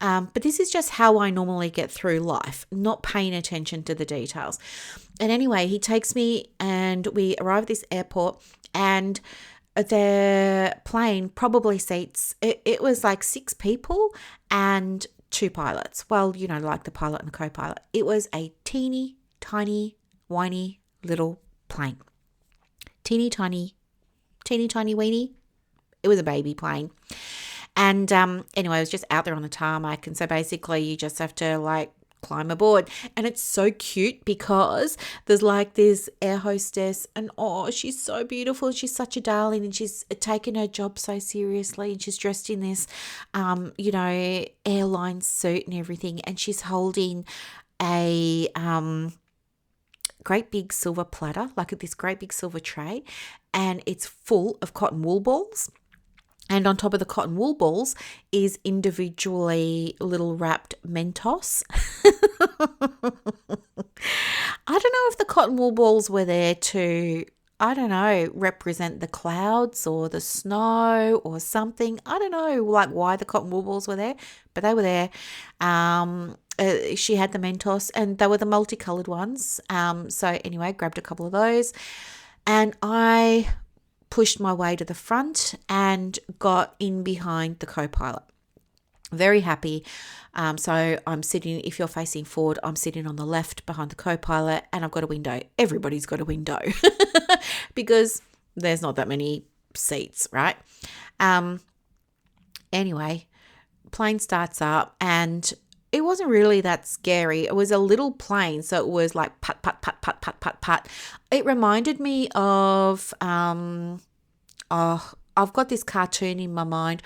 But this is just how I normally get through life, not paying attention to the details. And anyway, he takes me and we arrive at this airport and the plane probably seats, it was like 6 people and 2 pilots. Well, like the pilot and the co-pilot. It was a teeny tiny whiny little plane. Teeny tiny weeny. It was a baby plane. And anyway, I was just out there on the tarmac. And so basically you just have to like climb aboard. And it's so cute because there's like this air hostess and she's so beautiful. She's such a darling and she's taken her job so seriously and she's dressed in this, airline suit and everything. And she's holding a great big silver platter, like this great big silver tray, and it's full of cotton wool balls. And on top of the cotton wool balls is individually little wrapped Mentos. I don't know if the cotton wool balls were there to, represent the clouds or the snow or something. I don't know, like why the cotton wool balls were there, but they were there. She had the Mentos and they were the multicolored ones. So anyway, grabbed a couple of those and I pushed my way to the front and got in behind the co-pilot. Very happy. So I'm sitting, if you're facing forward, I'm sitting on the left behind the co-pilot and I've got a window. Everybody's got a window because there's not that many seats, right? Anyway, plane starts up, and it wasn't really that scary. It was a little plane, so it was like pat, pat, pat, pat, pat, pat, pat. It reminded me of, I've got this cartoon in my mind.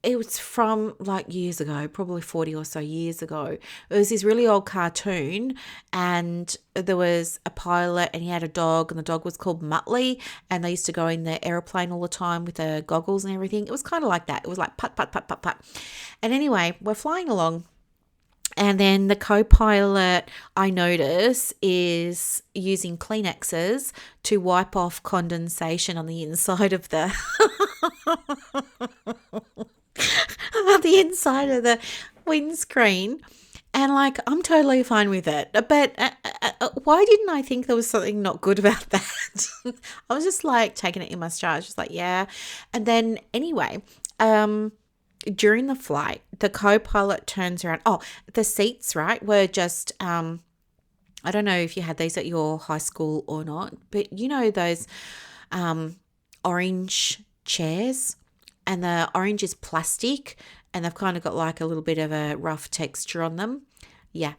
It was from like years ago, probably 40 or so years ago. It was this really old cartoon, and there was a pilot and he had a dog, and the dog was called Muttley, and they used to go in the airplane all the time with the goggles and everything. It was kind of like that. It was like pat, pat, pat, pat, pat. And anyway, we're flying along. And then the co-pilot, I notice, is using Kleenexes to wipe off condensation on the inside of the on the inside of the windscreen. And like, I'm totally fine with it. But why didn't I think there was something not good about that? I was just like taking it in my stride. I was just like, yeah. And then anyway, during the flight, the co-pilot turns around. Oh, the seats, right, were just, I don't know if you had these at your high school or not, but you know those orange chairs, and the orange is plastic, and they've kind of got like a little bit of a rough texture on them. Yeah,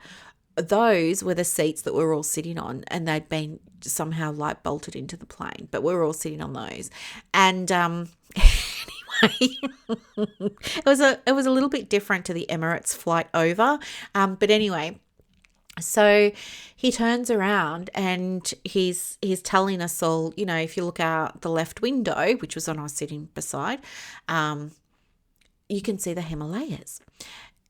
those were the seats that we were all sitting on, and they'd been somehow like bolted into the plane, but we were all sitting on those. And anyway, it was a little bit different to the Emirates flight over. But anyway, so he turns around and he's telling us all, you know, if you look out the left window, which was when I was sitting beside, you can see the Himalayas.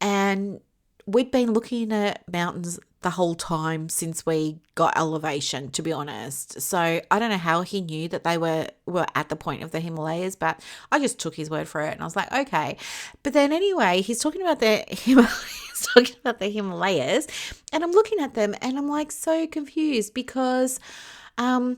And we'd been looking at mountains the whole time since we got elevation, to be honest. So I don't know how he knew that they were at the point of the Himalayas, but I just took his word for it, and I was like, okay. But then anyway, he's talking about the Himalayas, and I'm looking at them and I'm like so confused because I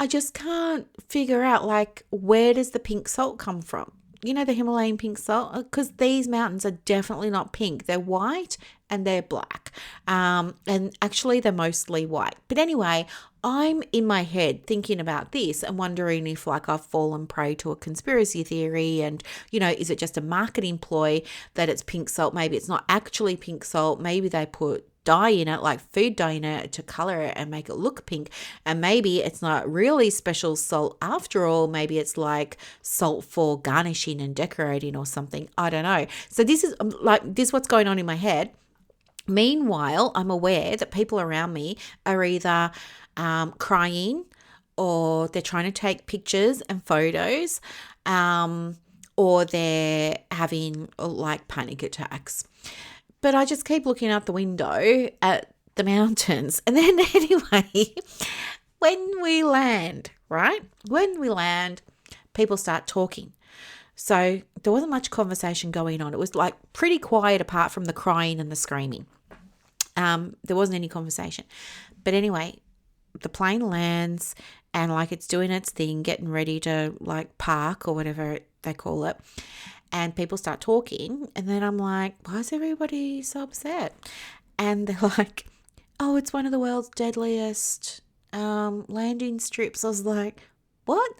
just can't figure out, like, where does the pink salt come from? You know, the Himalayan pink salt, because these mountains are definitely not pink. They're white and they're black. And actually they're mostly white. But anyway, I'm in my head thinking about this and wondering if like I've fallen prey to a conspiracy theory, and, you know, is it just a marketing ploy that it's pink salt? Maybe it's not actually pink salt. Maybe they put dye in it, like food dye in it, to color it and make it look pink. And maybe it's not really special salt after all. Maybe it's like salt for garnishing and decorating or something. I don't know. So this is what's going on in my head. Meanwhile, I'm aware that people around me are either crying, or they're trying to take pictures and photos, or they're having like panic attacks. But I just keep looking out the window at the mountains. And then anyway, when we land, people start talking. So there wasn't much conversation going on. It was like pretty quiet apart from the crying and the screaming. There wasn't any conversation. But anyway, the plane lands and like it's doing its thing, getting ready to like park or whatever they call it. And people start talking, and then I'm like, why is everybody so upset? And they're like, oh, it's one of the world's deadliest landing strips. I was like, what?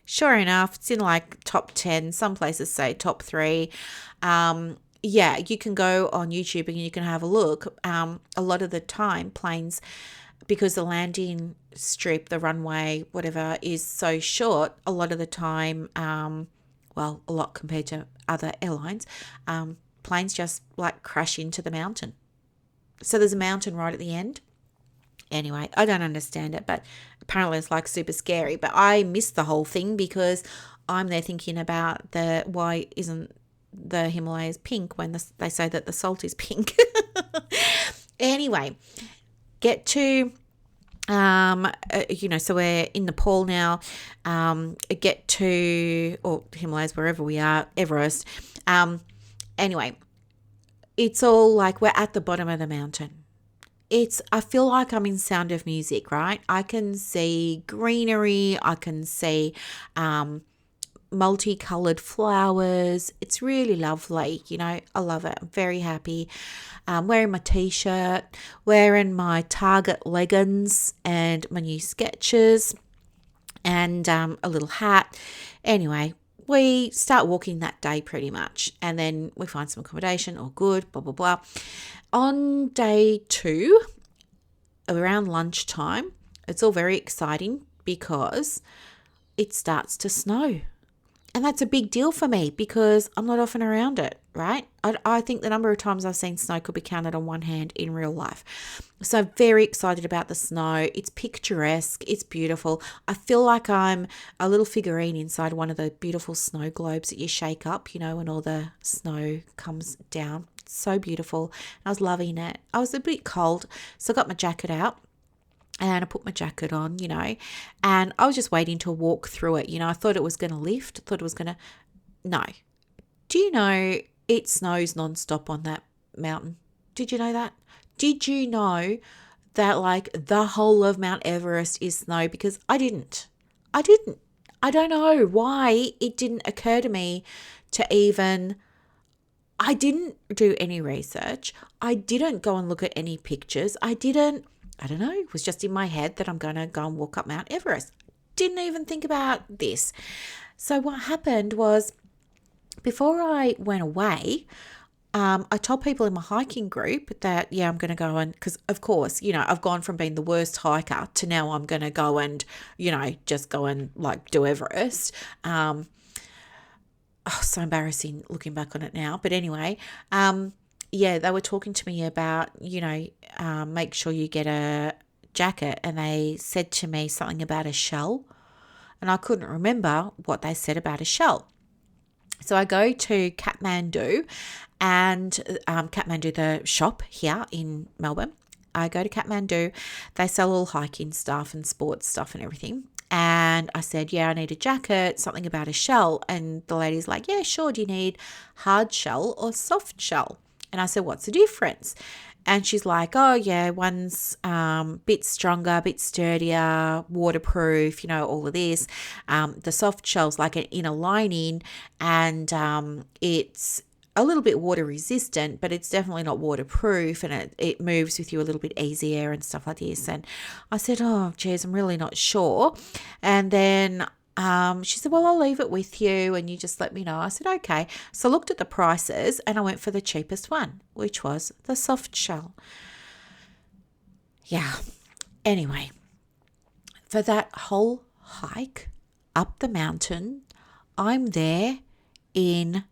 Sure enough, it's in like top 10. Some places say top 3. Yeah, you can go on YouTube and you can have a look. A lot of the time, planes, because the landing strip, the runway, whatever, is so short, a lot of the time, a lot compared to other airlines, planes just like crash into the mountain. So there's a mountain right at the end. Anyway, I don't understand it, but apparently it's like super scary. But I missed the whole thing because I'm there thinking about why isn't the Himalayas pink when they say that the salt is pink. Anyway, get to so we're in Nepal now, get to, or Himalayas, wherever we are, Everest. Anyway, it's all like we're at the bottom of the mountain. I feel like I'm in Sound of Music, right? I can see greenery. I can see multicolored flowers. It's really lovely. You know, I love it. I'm very happy. Wearing my t-shirt, wearing my Target leggings and my new Skechers, and a little hat. Anyway, we start walking that day pretty much. And then we find some accommodation, all good, blah, blah, blah. On day 2, around lunchtime, it's all very exciting because it starts to snow. And that's a big deal for me because I'm not often around it, right? I think the number of times I've seen snow could be counted on one hand in real life. So very excited about the snow. It's picturesque. It's beautiful. I feel like I'm a little figurine inside one of the beautiful snow globes that you shake up, when all the snow comes down. It's so beautiful. I was loving it. I was a bit cold, so I got my jacket out. And I put my jacket on, and I was just waiting to walk through it. I thought it was going to lift. No. Do you know it snows nonstop on that mountain? Did you know that? Did you know that the whole of Mount Everest is snow? Because I didn't. I don't know why it didn't occur to me to I didn't do any research. I didn't go and look at any pictures. I don't know, it was just in my head that I'm going to go and walk up Mount Everest. Didn't even think about this. So what happened was, before I went away, I told people in my hiking group that, I'm going to go and, because of course, I've gone from being the worst hiker to now I'm going to go and, just go and do Everest. So embarrassing looking back on it now. But anyway, they were talking to me about, make sure you get a jacket. And they said to me something about a shell. And I couldn't remember what they said about a shell. So I go to Kathmandu, and Kathmandu, the shop here in Melbourne. I go to Kathmandu. They sell all hiking stuff and sports stuff and everything. And I said, I need a jacket, something about a shell. And the lady's like, yeah, sure. Do you need hard shell or soft shell? And I said, what's the difference? And she's like, oh, yeah, one's bit stronger, bit sturdier, waterproof, all of this. The soft shell's like an inner lining, and it's a little bit water resistant, but it's definitely not waterproof, and it moves with you a little bit easier and stuff like this. And I said, oh, geez, I'm really not sure. And then she said, well, I'll leave it with you and you just let me know. I said, okay. So I looked at the prices and I went for the cheapest one, which was the soft shell. Yeah. Anyway, for that whole hike up the mountain, I'm there in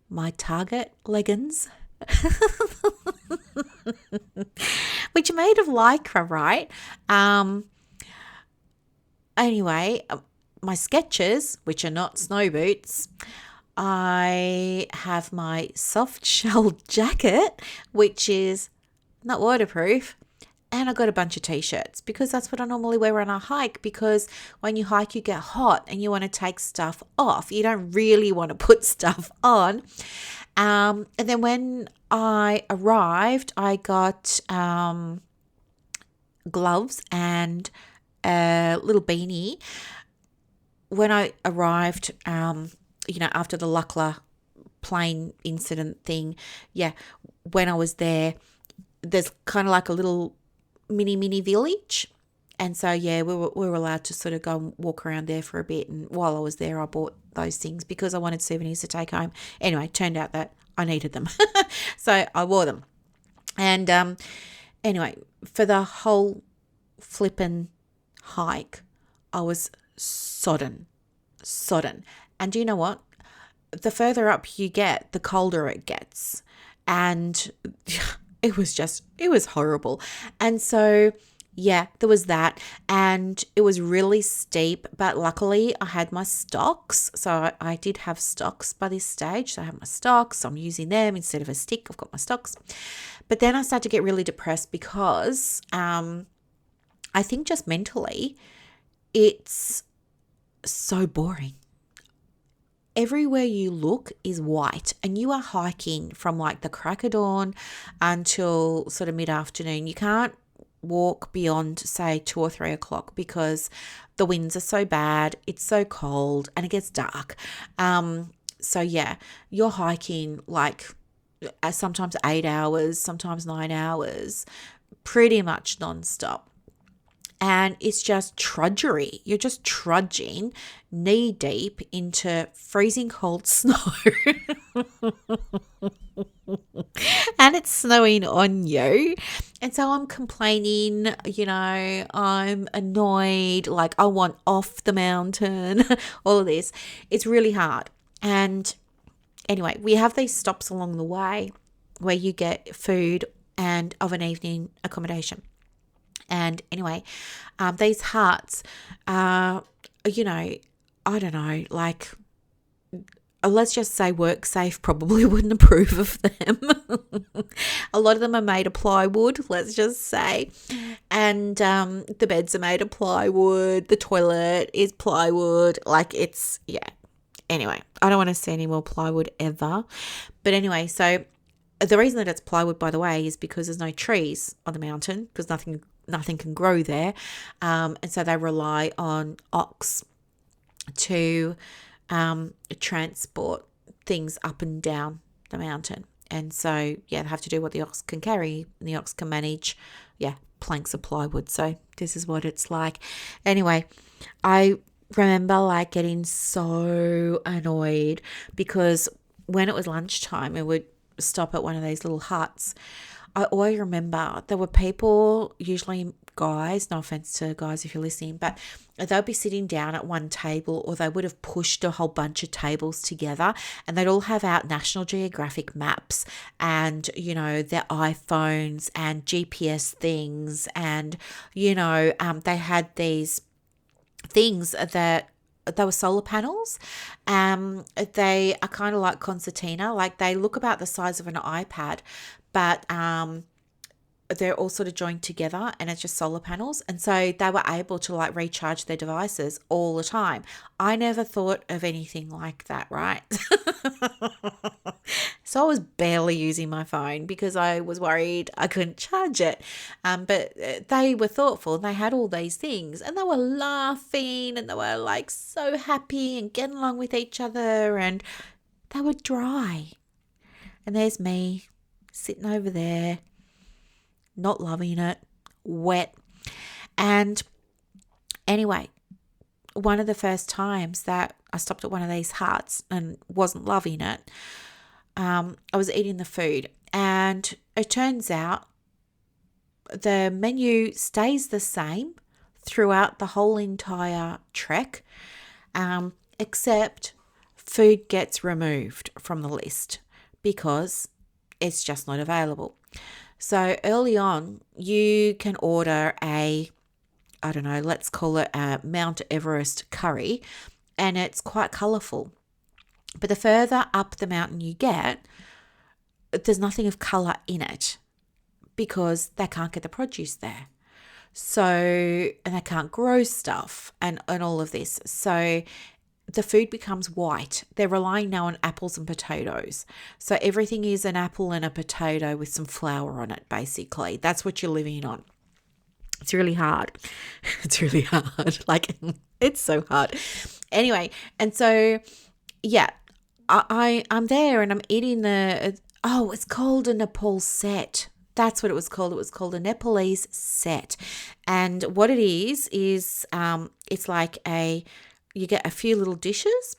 my Target leggings, which are made of lycra, right? Anyway, my Skechers, which are not snow boots. I have my soft shell jacket, which is not waterproof. And I got a bunch of t-shirts because that's what I normally wear on a hike, because when you hike, you get hot and you want to take stuff off. You don't really want to put stuff on. And then when I arrived, I got gloves and a little beanie. When I arrived, after the Lachlan plane incident thing, when I was there, there's kind of like a little mini village. And so, we were allowed to sort of go and walk around there for a bit. And while I was there, I bought those things because I wanted souvenirs to take home. Anyway, it turned out that I needed them. So I wore them. And anyway, for the whole flippin' hike, I was sodden. And do you know what? The further up you get, the colder it gets. And it was horrible. And so, there was that. And it was really steep, but luckily I had my stocks. So I did have stocks by this stage. So I have my stocks. So I'm using them instead of a stick. I've got my stocks. But then I started to get really depressed because I think just mentally, it's so boring. Everywhere you look is white, and you are hiking from the crack of dawn until sort of mid-afternoon. You can't walk beyond, say, 2 or 3 o'clock because the winds are so bad, it's so cold, and it gets dark. So you're hiking sometimes 8 hours, sometimes 9 hours, pretty much nonstop. And it's just trudgery. You're just trudging knee deep into freezing cold snow. And it's snowing on you. And so I'm complaining, I'm annoyed, like I want off the mountain, all of this. It's really hard. And anyway, we have these stops along the way where you get food and of an evening accommodation. And anyway, these huts are, I don't know, like, let's just say WorkSafe probably wouldn't approve of them. A lot of them are made of plywood, let's just say. And the beds are made of plywood. The toilet is plywood. Like it's, yeah. Anyway, I don't want to see any more plywood ever. But anyway, so the reason that it's plywood, by the way, is because there's no trees on the mountain because nothing can grow there. And so they rely on ox to transport things up and down the mountain. And so, yeah, they have to do what the ox can carry, and the ox can manage, planks of plywood. So this is what it's like. Anyway, I remember like getting so annoyed because when it was lunchtime, it would stop at one of these little huts. I always remember there were people, usually guys, no offense to guys if you're listening, but they'll be sitting down at one table, or they would have pushed a whole bunch of tables together, and they'd all have out National Geographic maps and, their iPhones and GPS things. And, they had these things that they were solar panels. They are kind of like concertina, like they look about the size of an iPad, but they're all sort of joined together, and it's just solar panels. And so they were able to like recharge their devices all the time. I never thought of anything like that, right? So I was barely using my phone because I was worried I couldn't charge it. But they were thoughtful, and they had all these things, and they were laughing, and they were like so happy and getting along with each other, and they were dry. And there's me sitting over there, not loving it, wet. And anyway, one of the first times that I stopped at one of these huts and wasn't loving it, I was eating the food, and it turns out the menu stays the same throughout the whole entire trek, except food gets removed from the list because it's just not available. So early on, you can order let's call it a Mount Everest curry, and it's quite colourful. But the further up the mountain you get, there's nothing of colour in it because they can't get the produce there. So, and they can't grow stuff and all of this. So the food becomes white. They're relying now on apples and potatoes. So everything is an apple and a potato with some flour on it, basically. That's what you're living on. It's really hard. It's really hard. Like, it's so hard. Anyway, and so, yeah, I'm there and I'm eating it's called a Nepal set. That's what it was called. It was called a Nepalese set. And what it is it's like you get a few little dishes,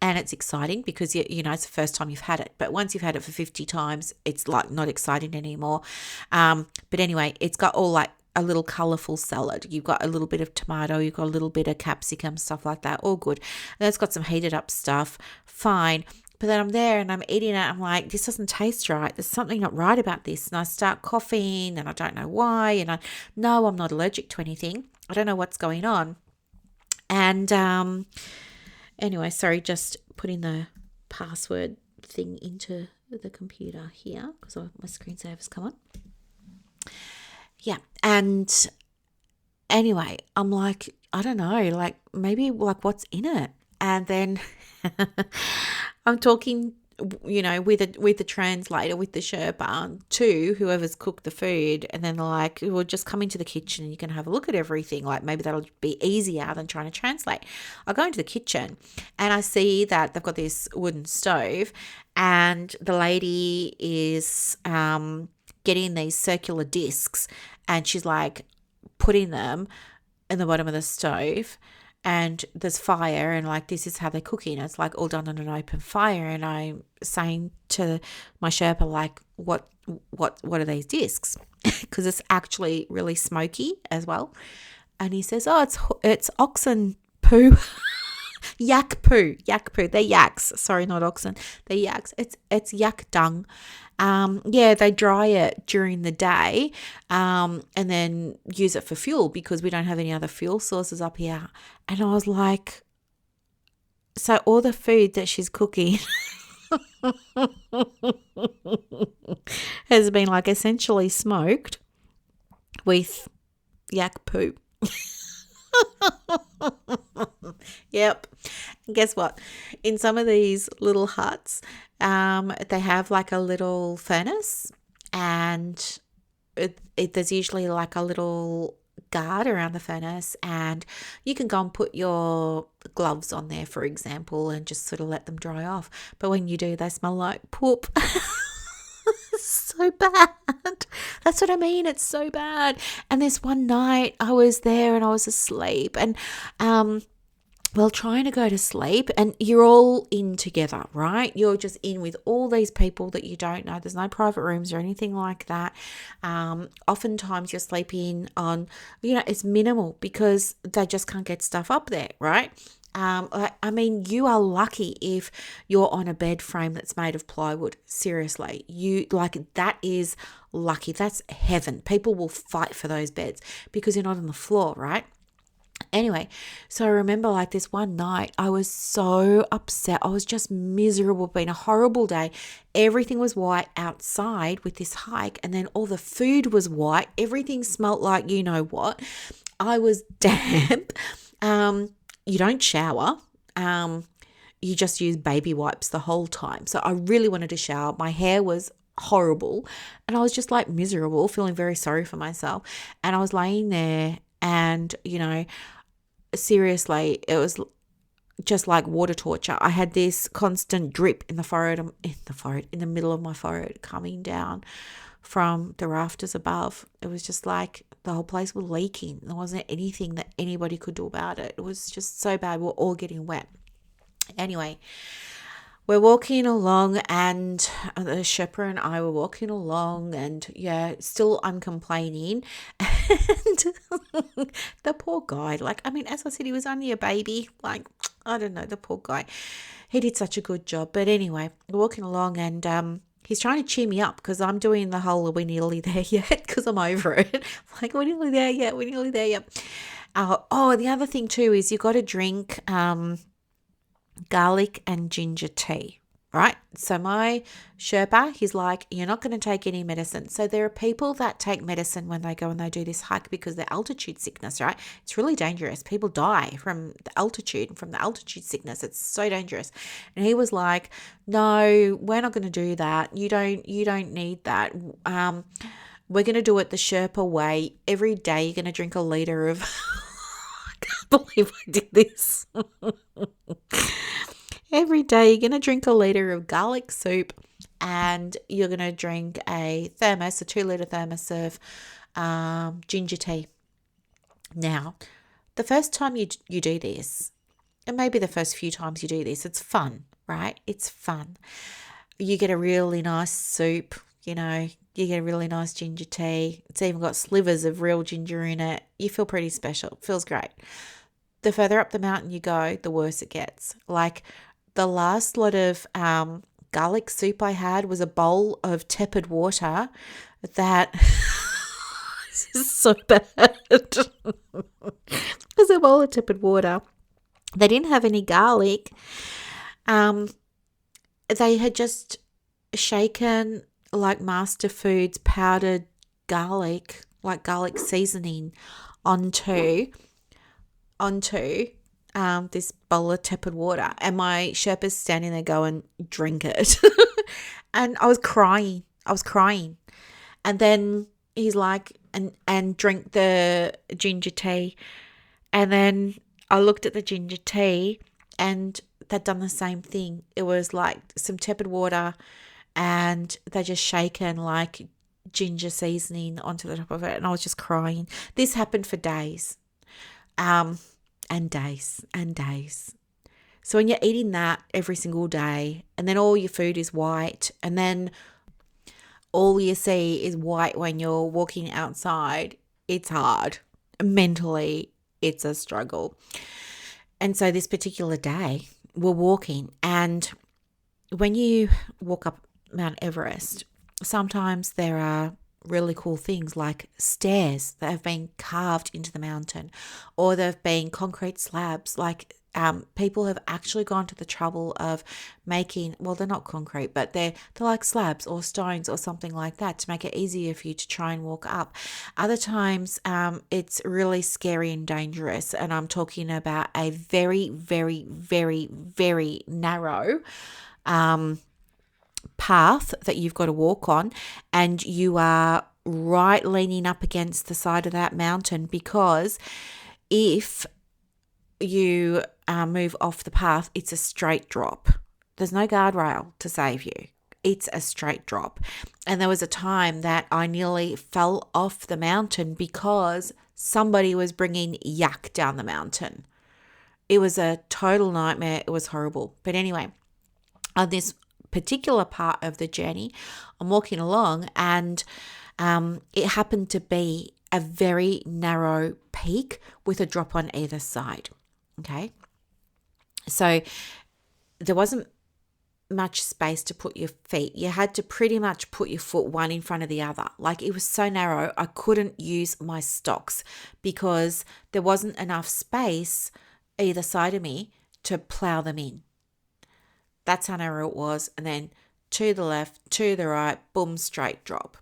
and it's exciting because it's the first time you've had it. But once you've had it for 50 times, it's like not exciting anymore. But anyway, it's got all like a little colourful salad. You've got a little bit of tomato, you've got a little bit of capsicum, stuff like that. All good. And it's got some heated up stuff. Fine. But then I'm there and I'm eating it. I'm like, this doesn't taste right. There's something not right about this. And I start coughing, and I don't know why. And I know I'm not allergic to anything. I don't know what's going on. And anyway, sorry, just putting the password thing into the computer here because my screensaver's come on. Yeah, and anyway, I'm like, I don't know, like maybe like what's in it? And then I'm talking, with the translator, with the Sherpa, to whoever's cooked the food, and then they're like, well, just come into the kitchen and you can have a look at everything. Like maybe that'll be easier than trying to translate. I go into the kitchen and I see that they've got this wooden stove, and the lady is getting these circular discs, and she's like putting them in the bottom of the stove, and there's fire, and like this is how they're cooking. It's like all done on an open fire, and I'm saying to my Sherpa, like, what are these discs? Because it's actually really smoky as well. And he says, oh, it's oxen poo. Yak poo. They're yaks. Sorry, not oxen. They're yaks. It's yak dung. They dry it during the day, and then use it for fuel because we don't have any other fuel sources up here. And I was like, so all the food that she's cooking has been like essentially smoked with yak poo. Yep. And guess what? In some of these little huts, they have like a little furnace, and there's usually like a little guard around the furnace, and you can go and put your gloves on there, for example, and just sort of let them dry off. But when you do, they smell like poop. So bad. That's what I mean. It's so bad. And this one night I was there and I was asleep, and trying to go to sleep, and you're all in together, right? You're just in with all these people that you don't know. There's no private rooms or anything like that. Oftentimes you're sleeping on, it's minimal because they just can't get stuff up there, right? You are lucky if you're on a bed frame that's made of plywood. Seriously, that is lucky. That's heaven. People will fight for those beds because you're not on the floor, right? Anyway, so I remember like this one night, I was so upset. I was just miserable. Been a horrible day. Everything was white outside with this hike, and then all the food was white. Everything smelt like you know what. I was damp. You don't shower. You just use baby wipes the whole time. So I really wanted to shower. My hair was horrible, and I was just like miserable, feeling very sorry for myself. And I was laying there, and seriously, it was just like water torture. I had this constant drip in the middle of my forehead, coming down from the rafters above. It was just like the whole place was leaking. There wasn't anything that anybody could do about it. It was just so bad. We're all getting wet. Anyway, we're walking along, and the Sherpa and I were walking along, and still I'm complaining. And the poor guy, as I said, he was only a baby. I don't know, the poor guy. He did such a good job. But anyway, we're walking along, and he's trying to cheer me up because I'm doing the whole "we're nearly there yet" because I'm over it. We're nearly there yet. We're nearly there yet. The other thing too is you got to drink garlic and ginger tea, right? So my Sherpa, he's like, you're not going to take any medicine. So there are people that take medicine when they go and they do this hike because they're altitude sickness, right? It's really dangerous. People die from the altitude sickness. It's so dangerous. And he was like, no, we're not going to do that. You don't need that. We're going to do it the Sherpa way. Every day you're going to drink a liter of I can't believe I did this. Every day you're going to drink a liter of garlic soup, and you're going to drink a 2-liter thermos of ginger tea. Now, the first time you do this, and maybe the first few times you do this, it's fun, right? It's fun. You get a really nice soup, you get a really nice ginger tea. It's even got slivers of real ginger in it. You feel pretty special. It feels great. The further up the mountain you go, the worse it gets. The last lot of garlic soup I had was a bowl of tepid water that this is so bad. It was a bowl of tepid water. They didn't have any garlic. They had just shaken Master Foods powdered garlic, garlic seasoning onto this bowl of tepid water, and my Sherpa's standing there going, drink it. And I was crying. And then he's like, and drink the ginger tea. And then I looked at the ginger tea, and they'd done the same thing. It was like some tepid water, and they just shaken ginger seasoning onto the top of it, and I was just crying. This happened for days, and days and days. So when you're eating that every single day, and then all your food is white, and then all you see is white when you're walking outside, it's hard. Mentally, it's a struggle. And so this particular day, we're walking, and when you walk up Mount Everest, sometimes there are really cool things like stairs that have been carved into the mountain, or there have been concrete slabs. Like people have actually gone to the trouble of making, well, they're not concrete, but they're like slabs or stones or something like that to make it easier for you to try and walk up. Other times it's really scary and dangerous, and I'm talking about a very, very, very, very narrow path that you've got to walk on, and you are right leaning up against the side of that mountain, because if you move off the path, it's a straight drop. There's no guardrail to save you. It's a straight drop. And there was a time that I nearly fell off the mountain because somebody was bringing yuck down the mountain. It was a total nightmare. It was horrible. But anyway, on this particular part of the journey, I'm walking along, and it happened to be a very narrow peak with a drop on either side. Okay. So there wasn't much space to put your feet. You had to pretty much put your foot one in front of the other. Like, it was so narrow, I couldn't use my stocks because there wasn't enough space either side of me to plow them in. That's how narrow it was. And then to the left, to the right, boom, straight drop.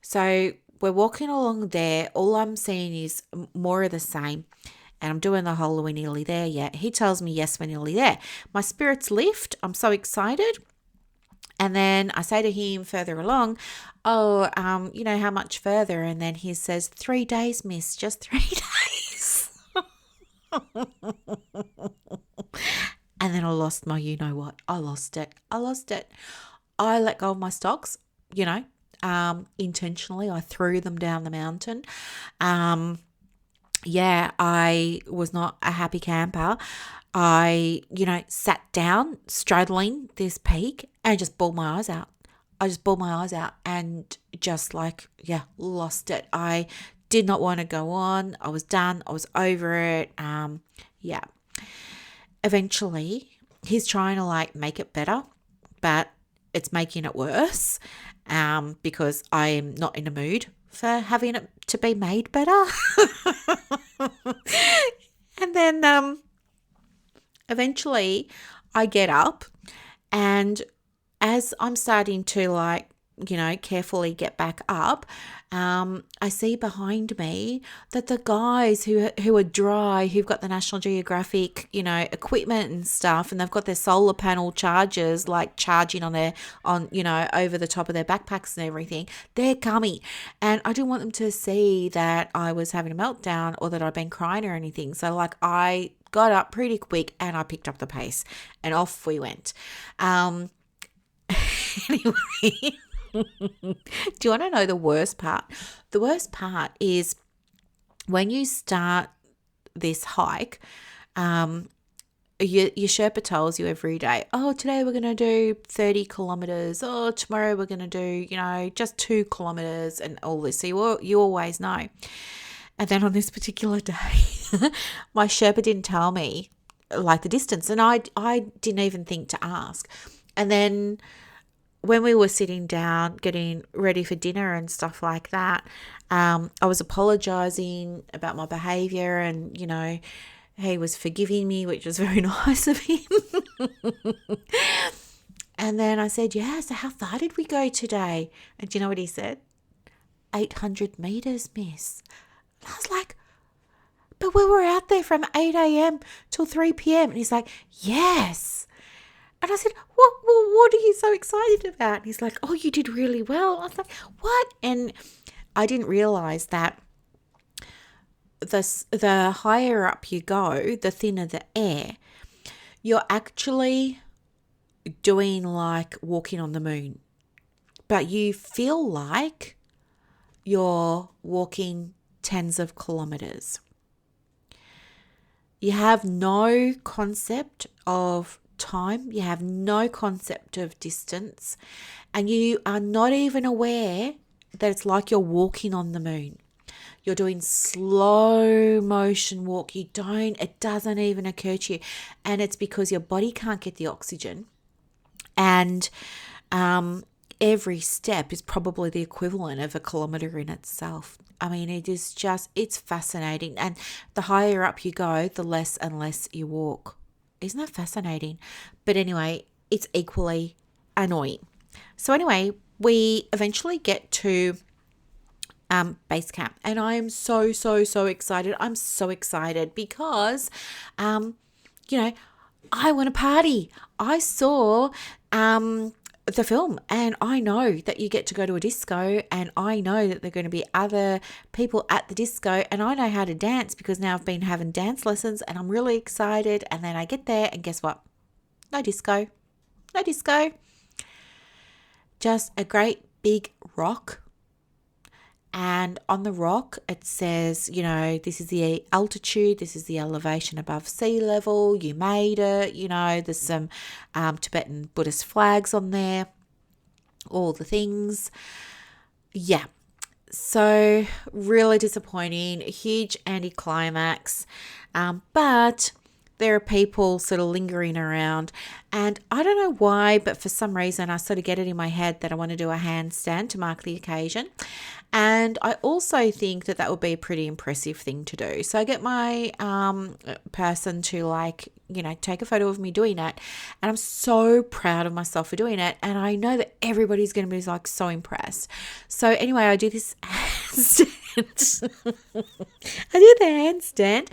So we're walking along there. All I'm seeing is more of the same. And I'm doing the whole, "Are we nearly there yet?" He tells me, "Yes, we're nearly there." My spirits lift. I'm so excited. And then I say to him further along, "Oh, how much further?" And then he says, 3 days, miss, just 3 days. And then I lost my you-know-what. I lost it. I let go of my stocks, intentionally. I threw them down the mountain. I was not a happy camper. I, sat down straddling this peak and just bawled my eyes out. And just lost it. I did not want to go on. I was done. I was over it. Eventually, he's trying to make it better, but it's making it worse because I am not in a mood for having it to be made better. And then eventually I get up, and as I'm starting to carefully get back up, I see behind me that the guys who are dry, who've got the National Geographic, equipment and stuff, and they've got their solar panel chargers charging on over the top of their backpacks and everything, they're coming. And I didn't want them to see that I was having a meltdown or that I'd been crying or anything. So I got up pretty quick and I picked up the pace and off we went. Anyway. Do you want to know the worst part? The worst part is when you start this hike, your Sherpa tells you every day, "Oh, today we're going to do 30 kilometers. Oh, tomorrow we're going to do, just 2 kilometers," and all this. So you always know. And then on this particular day, my Sherpa didn't tell me the distance, and I didn't even think to ask. And then when we were sitting down getting ready for dinner and stuff like that, I was apologising about my behaviour, and, he was forgiving me, which was very nice of him. And then I said, "Yeah, so how far did we go today?" And do you know what he said? 800 metres, miss. And I was like, "But we were out there from 8 a.m. till 3 p.m. And he's like, "Yes." And I said, what are you so excited about? And he's like, "Oh, you did really well." I was like, "What?" And I didn't realise that the higher up you go, the thinner the air. You're actually doing walking on the moon, but you feel like you're walking tens of kilometers. You have no concept of time. You have no concept of distance. And you are not even aware that it's like you're walking on the moon. You're doing slow motion walk. It doesn't even occur to you. And it's because your body can't get the oxygen. And every step is probably the equivalent of a kilometre in itself. I mean, it's fascinating. And the higher up you go, the less and less you walk. Isn't that fascinating? But anyway, it's equally annoying. So anyway, we eventually get to base camp, and I am so excited. I'm so excited because, I want to party. I saw the film, and I know that you get to go to a disco, and I know that there are going to be other people at the disco, and I know how to dance because now I've been having dance lessons, and I'm really excited. And then I get there, and guess what? No disco. Just a great big rock. And on the rock, it says, this is the altitude, this is the elevation above sea level, you made it, there's some Tibetan Buddhist flags on there, all the things. Yeah. So really disappointing, huge anticlimax. But there are people sort of lingering around, and I don't know why, but for some reason I sort of get it in my head that I want to do a handstand to mark the occasion. And I also think that would be a pretty impressive thing to do. So I get my person to take a photo of me doing it. And I'm so proud of myself for doing it. And I know that everybody's going to be so impressed. So anyway, I do this handstand. I do the handstand.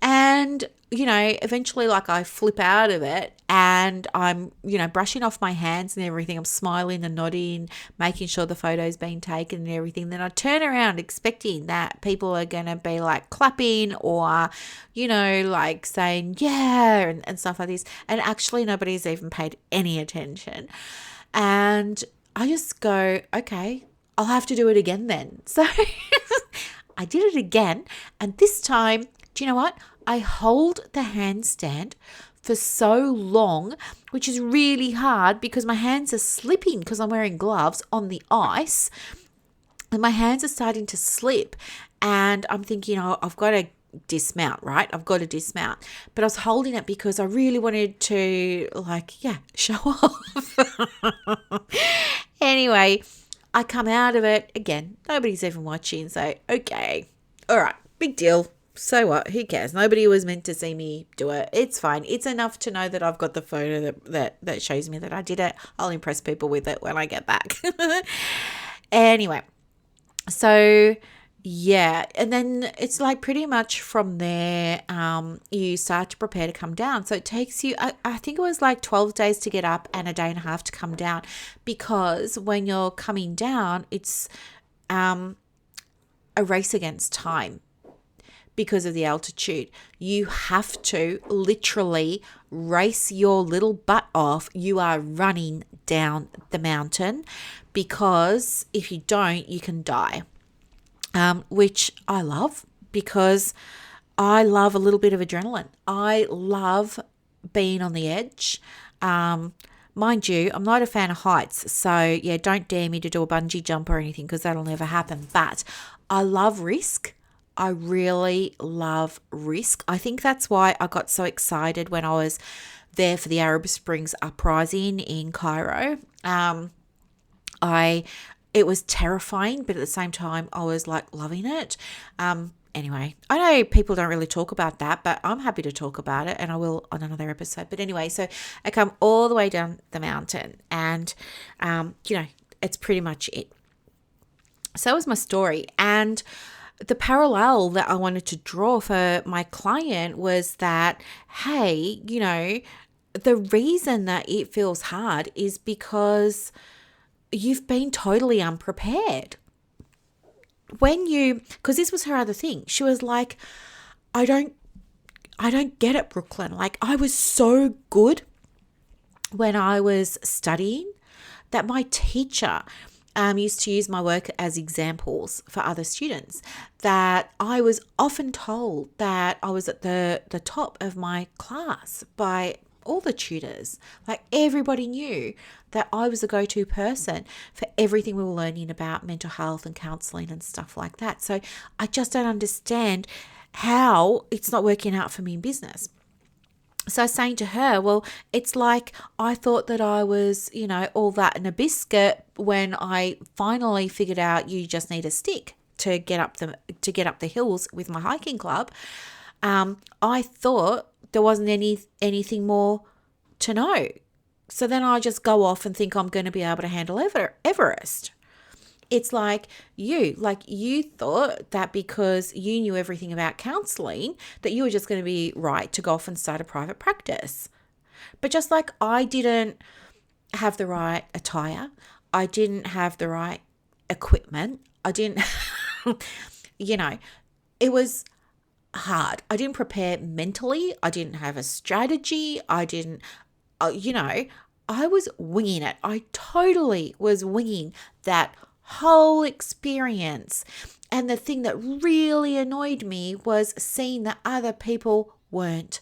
And, eventually I flip out of it, and I'm, brushing off my hands and everything. I'm smiling and nodding, making sure the photo's being taken and everything. Then I turn around expecting that people are going to be clapping or, saying, yeah, and stuff like this. And actually nobody's even paid any attention. And I just go, okay, I'll have to do it again then. So I did it again. And this time, do you know what? I hold the handstand for so long, which is really hard because my hands are slipping because I'm wearing gloves on the ice, and my hands are starting to slip. And I'm thinking, I've got to dismount, right? I've got to dismount. But I was holding it because I really wanted to, show off. Anyway, I come out of it. Again, nobody's even watching. So, okay. All right. Big deal. So what? Who cares? Nobody was meant to see me do it. It's fine. It's enough to know that I've got the photo that shows me that I did it. I'll impress people with it when I get back. Anyway, so yeah. And then it's pretty much from there, you start to prepare to come down. So it takes you, I think it was 12 days to get up and a day and a half to come down, because when you're coming down, it's a race against time. Because of the altitude, you have to literally race your little butt off. You are running down the mountain, because if you don't, you can die, which I love, because I love a little bit of adrenaline. I love being on the edge. Mind you, I'm not a fan of heights, so yeah, don't dare me to do a bungee jump or anything, because that'll never happen. But I love risk. I really love risk. I think that's why I got so excited when I was there for the Arab Springs uprising in Cairo. It was terrifying, but at the same time, I was loving it. Anyway, I know people don't really talk about that, but I'm happy to talk about it, and I will on another episode. But anyway, so I come all the way down the mountain, and, it's pretty much it. So that was my story. And the parallel that I wanted to draw for my client was that, hey, the reason that it feels hard is because you've been totally unprepared. Because this was her other thing. She was like, I don't get it, Brooklyn. I was so good when I was studying that my teacher used to use my work as examples for other students, that I was often told that I was at the top of my class by all the tutors. Like, everybody knew that I was a go-to person for everything we were learning about mental health and counselling and stuff like that. So I just don't understand how it's not working out for me in business. So I was saying to her, well, it's like I thought that I was, all that in a biscuit when I finally figured out you just need a stick to get up the hills with my hiking club. I thought there wasn't anything more to know. So then I just go off and think I'm going to be able to handle Everest. It's like you thought that because you knew everything about counselling that you were just going to be right to go off and start a private practice. But just like I didn't have the right attire, I didn't have the right equipment, I didn't, it was hard. I didn't prepare mentally. I didn't have a strategy. I didn't, I was winging it. I totally was winging that whole experience. And the thing that really annoyed me was seeing that other people weren't.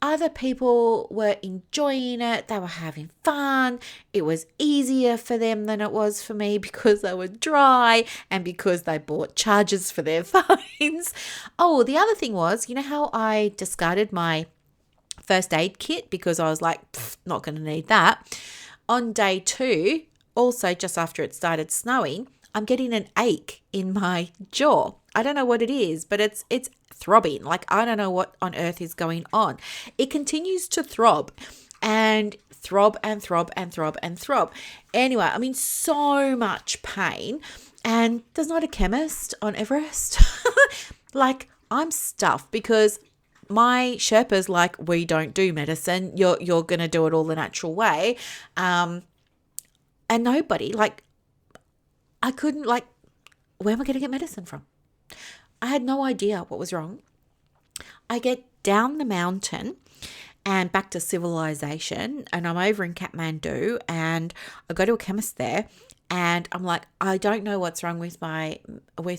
Other people were enjoying it. They were having fun. It was easier for them than it was for me because they were dry and because they bought chargers for their phones. Oh, the other thing was, how I discarded my first aid kit because I was like, not going to need that. On day 2, also just after it started snowing, I'm getting an ache in my jaw. I don't know what it is, but it's throbbing. Like, I don't know what on earth is going on. It continues to throb and throb and throb and throb and throb. Anyway, I'm in so much pain, and there's not a chemist on Everest. Like, I'm stuffed because my Sherpa's like, we don't do medicine. You're going to do it all the natural way. And nobody, I couldn't, where am I going to get medicine from? I had no idea what was wrong. I get down the mountain and back to civilization, and I'm over in Kathmandu, and I go to a chemist there, and I'm like, I don't know what's wrong with my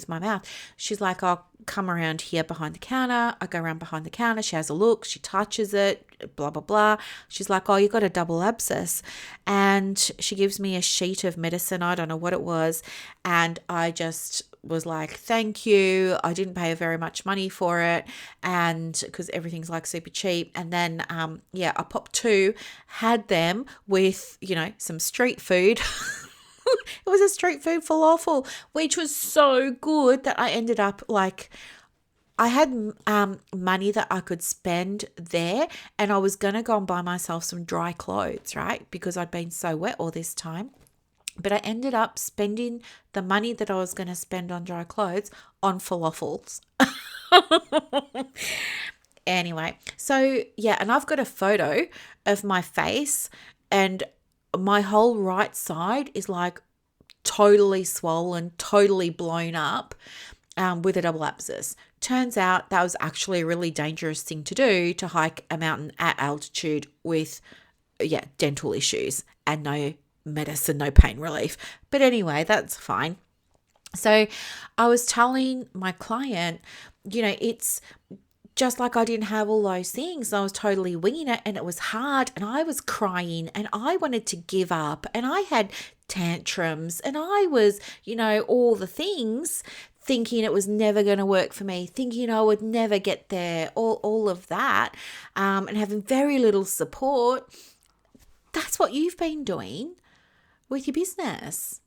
mouth. She's like, I'll come around here behind the counter. I go around behind the counter. She has a look. She touches it, blah, blah, blah. She's like, oh, you got a double abscess. And she gives me a sheet of medicine. I don't know what it was. And I just was like, thank you. I didn't pay very much money for it. And because everything's like super cheap. And then, I popped 2, had them with, some street food. It was a street food falafel, which was so good that I ended up I had money that I could spend there, and I was going to go and buy myself some dry clothes, right? Because I'd been so wet all this time. But I ended up spending the money that I was going to spend on dry clothes on falafels. Anyway, so and I've got a photo of my face, and my whole right side is totally swollen, totally blown up with a double abscess. Turns out that was actually a really dangerous thing to do, to hike a mountain at altitude with dental issues and no medicine, no pain relief. But anyway, that's fine. So I was telling my client, it's just like I didn't have all those things. I was totally winging it, and it was hard, and I was crying, and I wanted to give up, and I had tantrums, and I was, all the things, thinking it was never going to work for me, thinking I would never get there, all of that, and having very little support. That's what you've been doing with your business.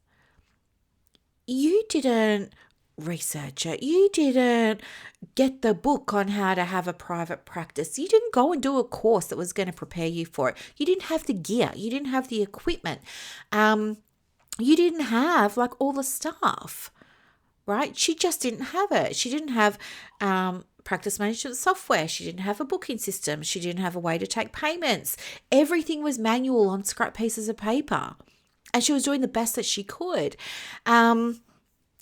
You didn't research it. You didn't get the book on how to have a private practice. You didn't go and do a course that was going to prepare you for it. You didn't have the gear. You didn't have the equipment. You didn't have all the stuff, right? She just didn't have it. She didn't have practice management software. She didn't have a booking system. She didn't have a way to take payments. Everything was manual on scrap pieces of paper. And she was doing the best that she could.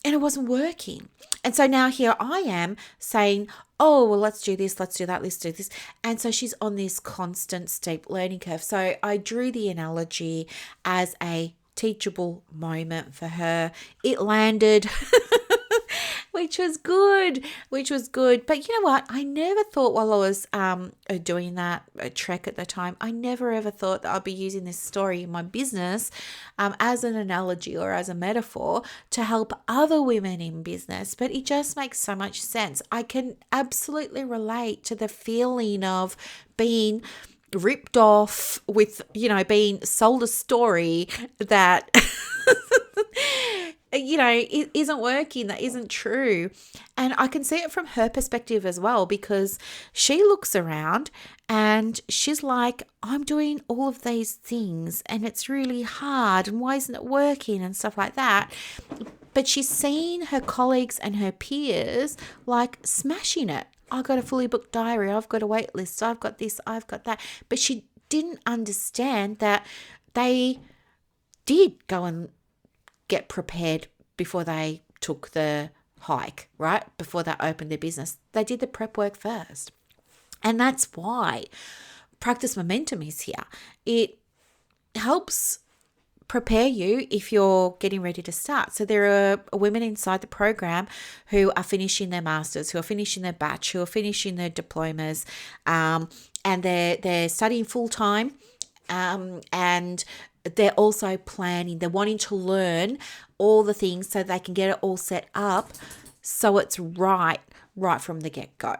And it wasn't working. And so now here I am saying, oh, well, let's do this, let's do that, let's do this. And so she's on this constant steep learning curve. So I drew the analogy as a teachable moment for her. It landed, which was good. But you know what? I never thought while I was doing that trek at the time, I never ever thought that I'd be using this story in my business as an analogy or as a metaphor to help other women in business. But it just makes so much sense. I can absolutely relate to the feeling of being ripped off with, being sold a story that it isn't working, that isn't true. And I can see it from her perspective as well, because she looks around and she's like, I'm doing all of these things and it's really hard, and why isn't it working and stuff like that. But she's seen her colleagues and her peers like smashing it. I've got a fully booked diary, I've got a wait list, I've got this, I've got that. But she didn't understand that they did go and get prepared before they took the hike, right? Before they opened their business. They did the prep work first. And that's why practice momentum is here. It helps prepare you if you're getting ready to start. So there are women inside the program who are finishing their masters, who are finishing their batch, who are finishing their diplomas, and they're studying full time, and they're also planning. They're wanting to learn all the things so they can get it all set up so it's right from the get-go.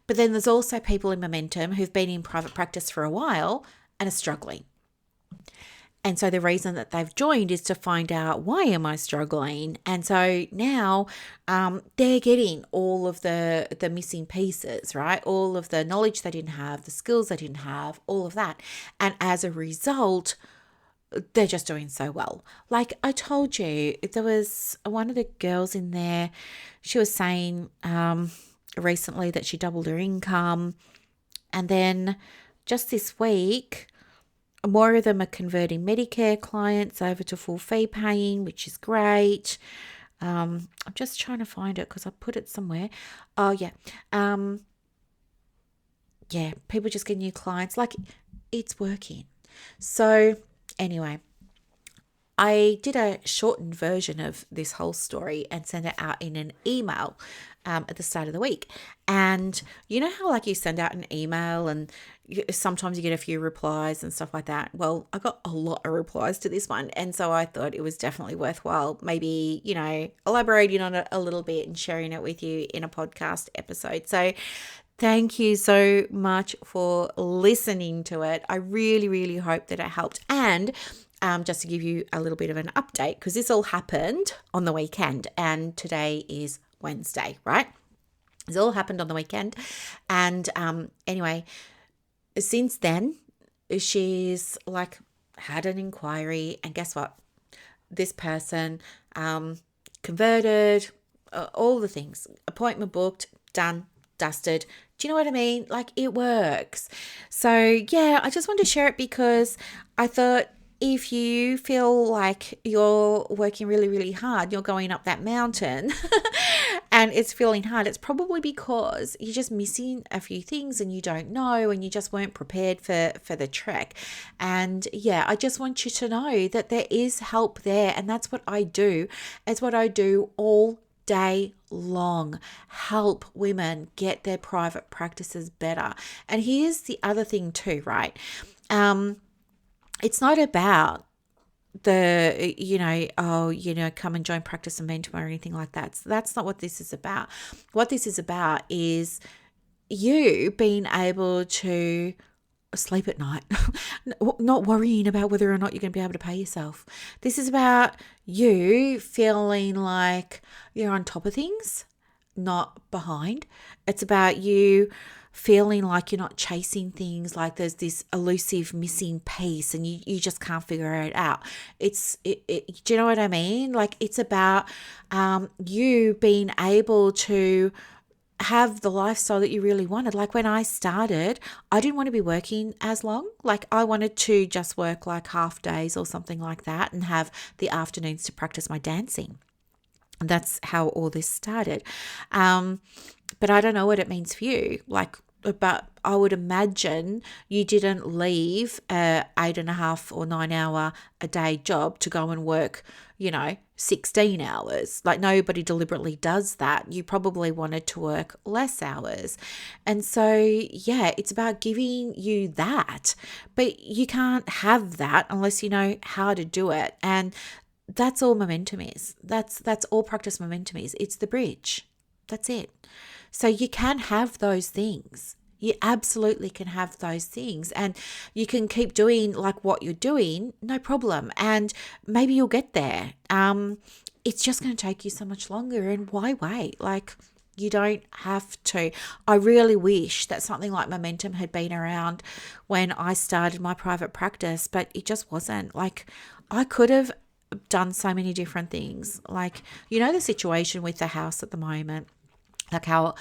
But then there's also people in momentum who've been in private practice for a while and are struggling. And so the reason that they've joined is to find out, why am I struggling? And so now they're getting all of the missing pieces, right? All of the knowledge they didn't have, the skills they didn't have, all of that. And as a result, they're just doing so well. Like I told you, there was one of the girls in there, she was saying recently that she doubled her income. And then just this week, more of them are converting Medicare clients over to full fee paying, which is great. I'm just trying to find it because I put it somewhere. Oh, yeah. People just get new clients. Like, it's working. So anyway, I did a shortened version of this whole story and sent it out in an email at the start of the week. And you know how like you send out an email and sometimes you get a few replies and stuff like that? Well, I got a lot of replies to this one. And so I thought it was definitely worthwhile maybe, elaborating on it a little bit and sharing it with you in a podcast episode. So thank you so much for listening to it. I really, really hope that it helped. And just to give you a little bit of an update, because this all happened on the weekend and today is Wednesday, right? This all happened on the weekend. And anyway, since then, she's like had an inquiry, and guess what? This person converted, all the things, appointment booked, done, dusted. Do you know what I mean? Like, it works. So yeah, I just wanted to share it because I thought, if you feel like you're working really, really hard, you're going up that mountain and it's feeling hard, it's probably because you're just missing a few things and you don't know, and you just weren't prepared for the trek. And yeah, I just want you to know that there is help there, and that's what I do. It's what I do all day long. Help women get their private practices better. And here's the other thing too, right? It's not about come and join Practice and Mentor or anything like that. So that's not what this is about. What this is about is you being able to sleep at night, not worrying about whether or not you're going to be able to pay yourself. This is about you feeling like you're on top of things, not behind. It's about you feeling like you're not chasing things, like there's this elusive missing piece and you just can't figure it out. Do you know what I mean? Like, it's about you being able to have the lifestyle that you really wanted. Like, when I started, I didn't want to be working as long. Like, I wanted to just work like half days or something like that and have the afternoons to practice my dancing. And that's how all this started. But I don't know what it means for you. Like, but I would imagine you didn't leave a 8.5 or 9 hour a day job to go and work, 16 hours. Like, nobody deliberately does that. You probably wanted to work less hours. And so, yeah, it's about giving you that, but you can't have that unless you know how to do it. And that's all momentum is. That's all practice momentum is. It's the bridge. That's it. So you can have those things. You absolutely can have those things, and you can keep doing like what you're doing, no problem. And maybe you'll get there. It's just going to take you so much longer, and why wait? Like, you don't have to. I really wish that something like momentum had been around when I started my private practice, but it just wasn't. Like, I could have done so many different things. Like, the situation with the house at the moment, like how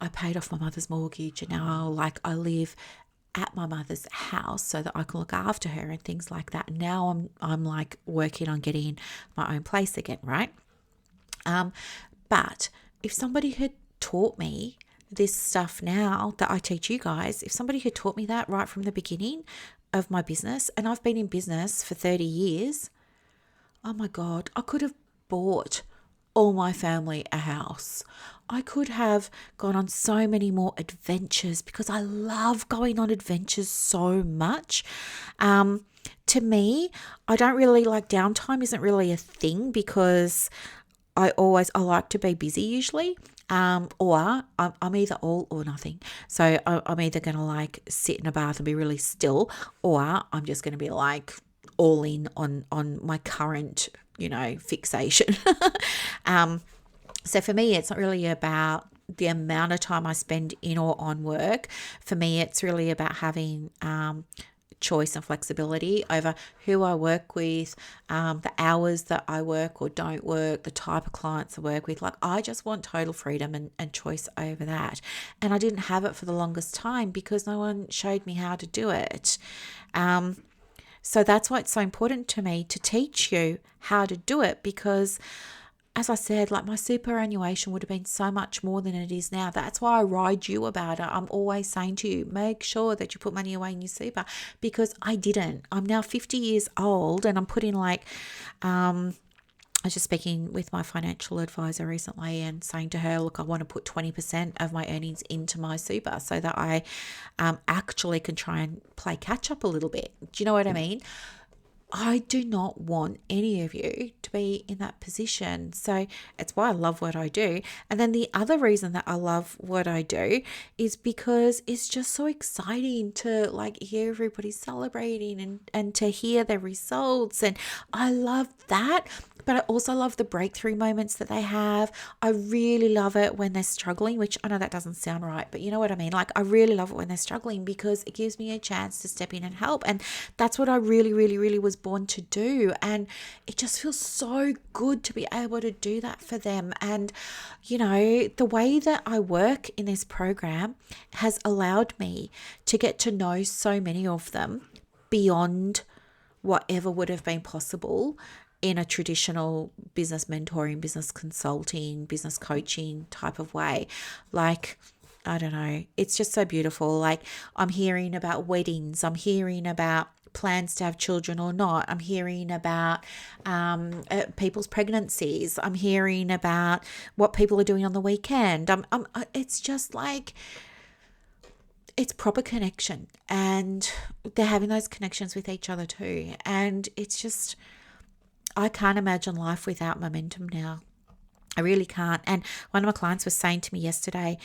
I paid off my mother's mortgage, and now like I live at my mother's house so that I can look after her and things like that. Now I'm like working on getting my own place again, right? But if somebody had taught me this stuff now that I teach you guys, if somebody had taught me that right from the beginning of my business, and I've been in business for 30 years, oh my God, I could have bought all my family a house. I could have gone on so many more adventures because I love going on adventures so much. To me, I don't really like downtime isn't really a thing because I like to be busy usually. Or I'm either all or nothing. So I'm either going to like sit in a bath and be really still, or I'm just going to be like all in on my current, fixation. So for me, it's not really about the amount of time I spend in or on work. For me, it's really about having choice and flexibility over who I work with, the hours that I work or don't work, the type of clients I work with. Like, I just want total freedom and choice over that. And I didn't have it for the longest time because no one showed me how to do it. So that's why it's so important to me to teach you how to do it, because as I said, like, my superannuation would have been so much more than it is now. That's why I ride you about it. I'm always saying to you, make sure that you put money away in your super, because I didn't. I'm now 50 years old and I'm putting like, I was just speaking with my financial advisor recently and saying to her, look, I want to put 20% of my earnings into my super so that I actually can try and play catch up a little bit. Do you know what I mean? I do not want any of you to be in that position. So it's why I love what I do. And then the other reason that I love what I do is because it's just so exciting to like hear everybody celebrating and to hear their results. And I love that. But I also love the breakthrough moments that they have. I really love it when they're struggling, which I know that doesn't sound right, but you know what I mean? Like, I really love it when they're struggling because it gives me a chance to step in and help. And that's what I really, really, really was born to do. And it just feels so good to be able to do that for them. And, the way that I work in this program has allowed me to get to know so many of them beyond whatever would have been possible in a traditional business mentoring, business consulting, business coaching type of way. Like, I don't know, it's just so beautiful. Like, I'm hearing about weddings, I'm hearing about plans to have children or not, I'm hearing about people's pregnancies, I'm hearing about what people are doing on the weekend. It's just like, it's proper connection, and they're having those connections with each other too. And it's just, I can't imagine life without momentum now. I really can't. And one of my clients was saying to me yesterday,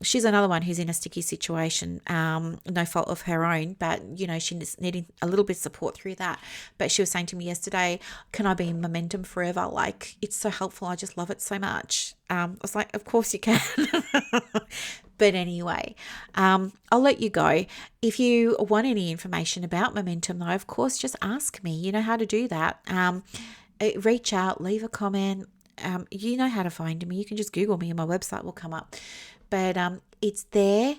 she's another one who's in a sticky situation, no fault of her own, but, she's needing a little bit of support through that. But she was saying to me yesterday, can I be in momentum forever? Like, it's so helpful. I just love it so much. I was like, of course you can. But anyway, I'll let you go. If you want any information about momentum, though, of course, just ask me. You know how to do that. Reach out, leave a comment. You know how to find me. You can just Google me and my website will come up. But it's there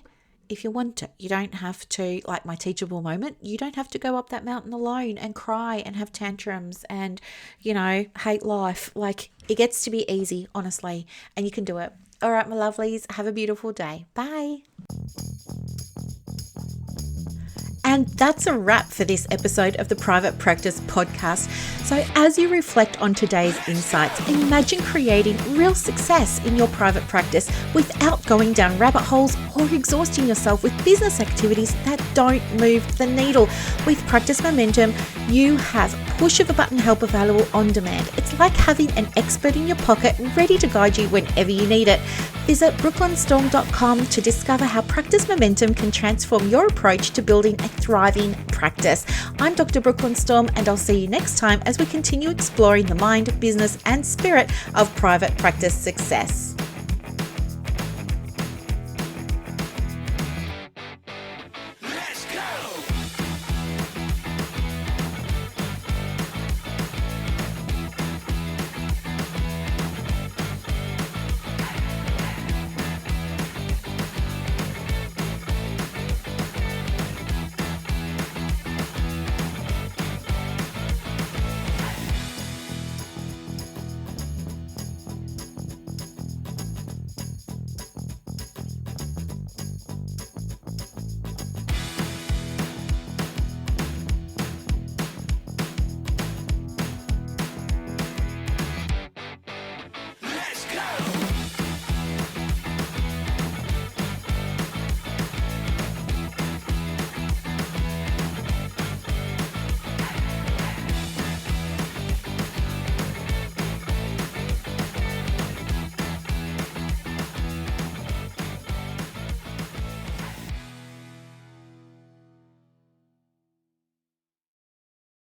if you want it. You don't have to, like my teachable moment, you don't have to go up that mountain alone and cry and have tantrums and, hate life. Like, it gets to be easy, honestly, and you can do it. All right, my lovelies, have a beautiful day. Bye. And that's a wrap for this episode of the Private Practice Podcast. So as you reflect on today's insights, imagine creating real success in your private practice without going down rabbit holes or exhausting yourself with business activities that don't move the needle. With Practice Momentum, you have push of a button help available on demand. It's like having an expert in your pocket ready to guide you whenever you need it. Visit brooklynstorme.com to discover how Practice Momentum can transform your approach to building a thriving practice. I'm Dr. Brooklyn Storme, and I'll see you next time as we continue exploring the mind, business, and spirit of private practice success.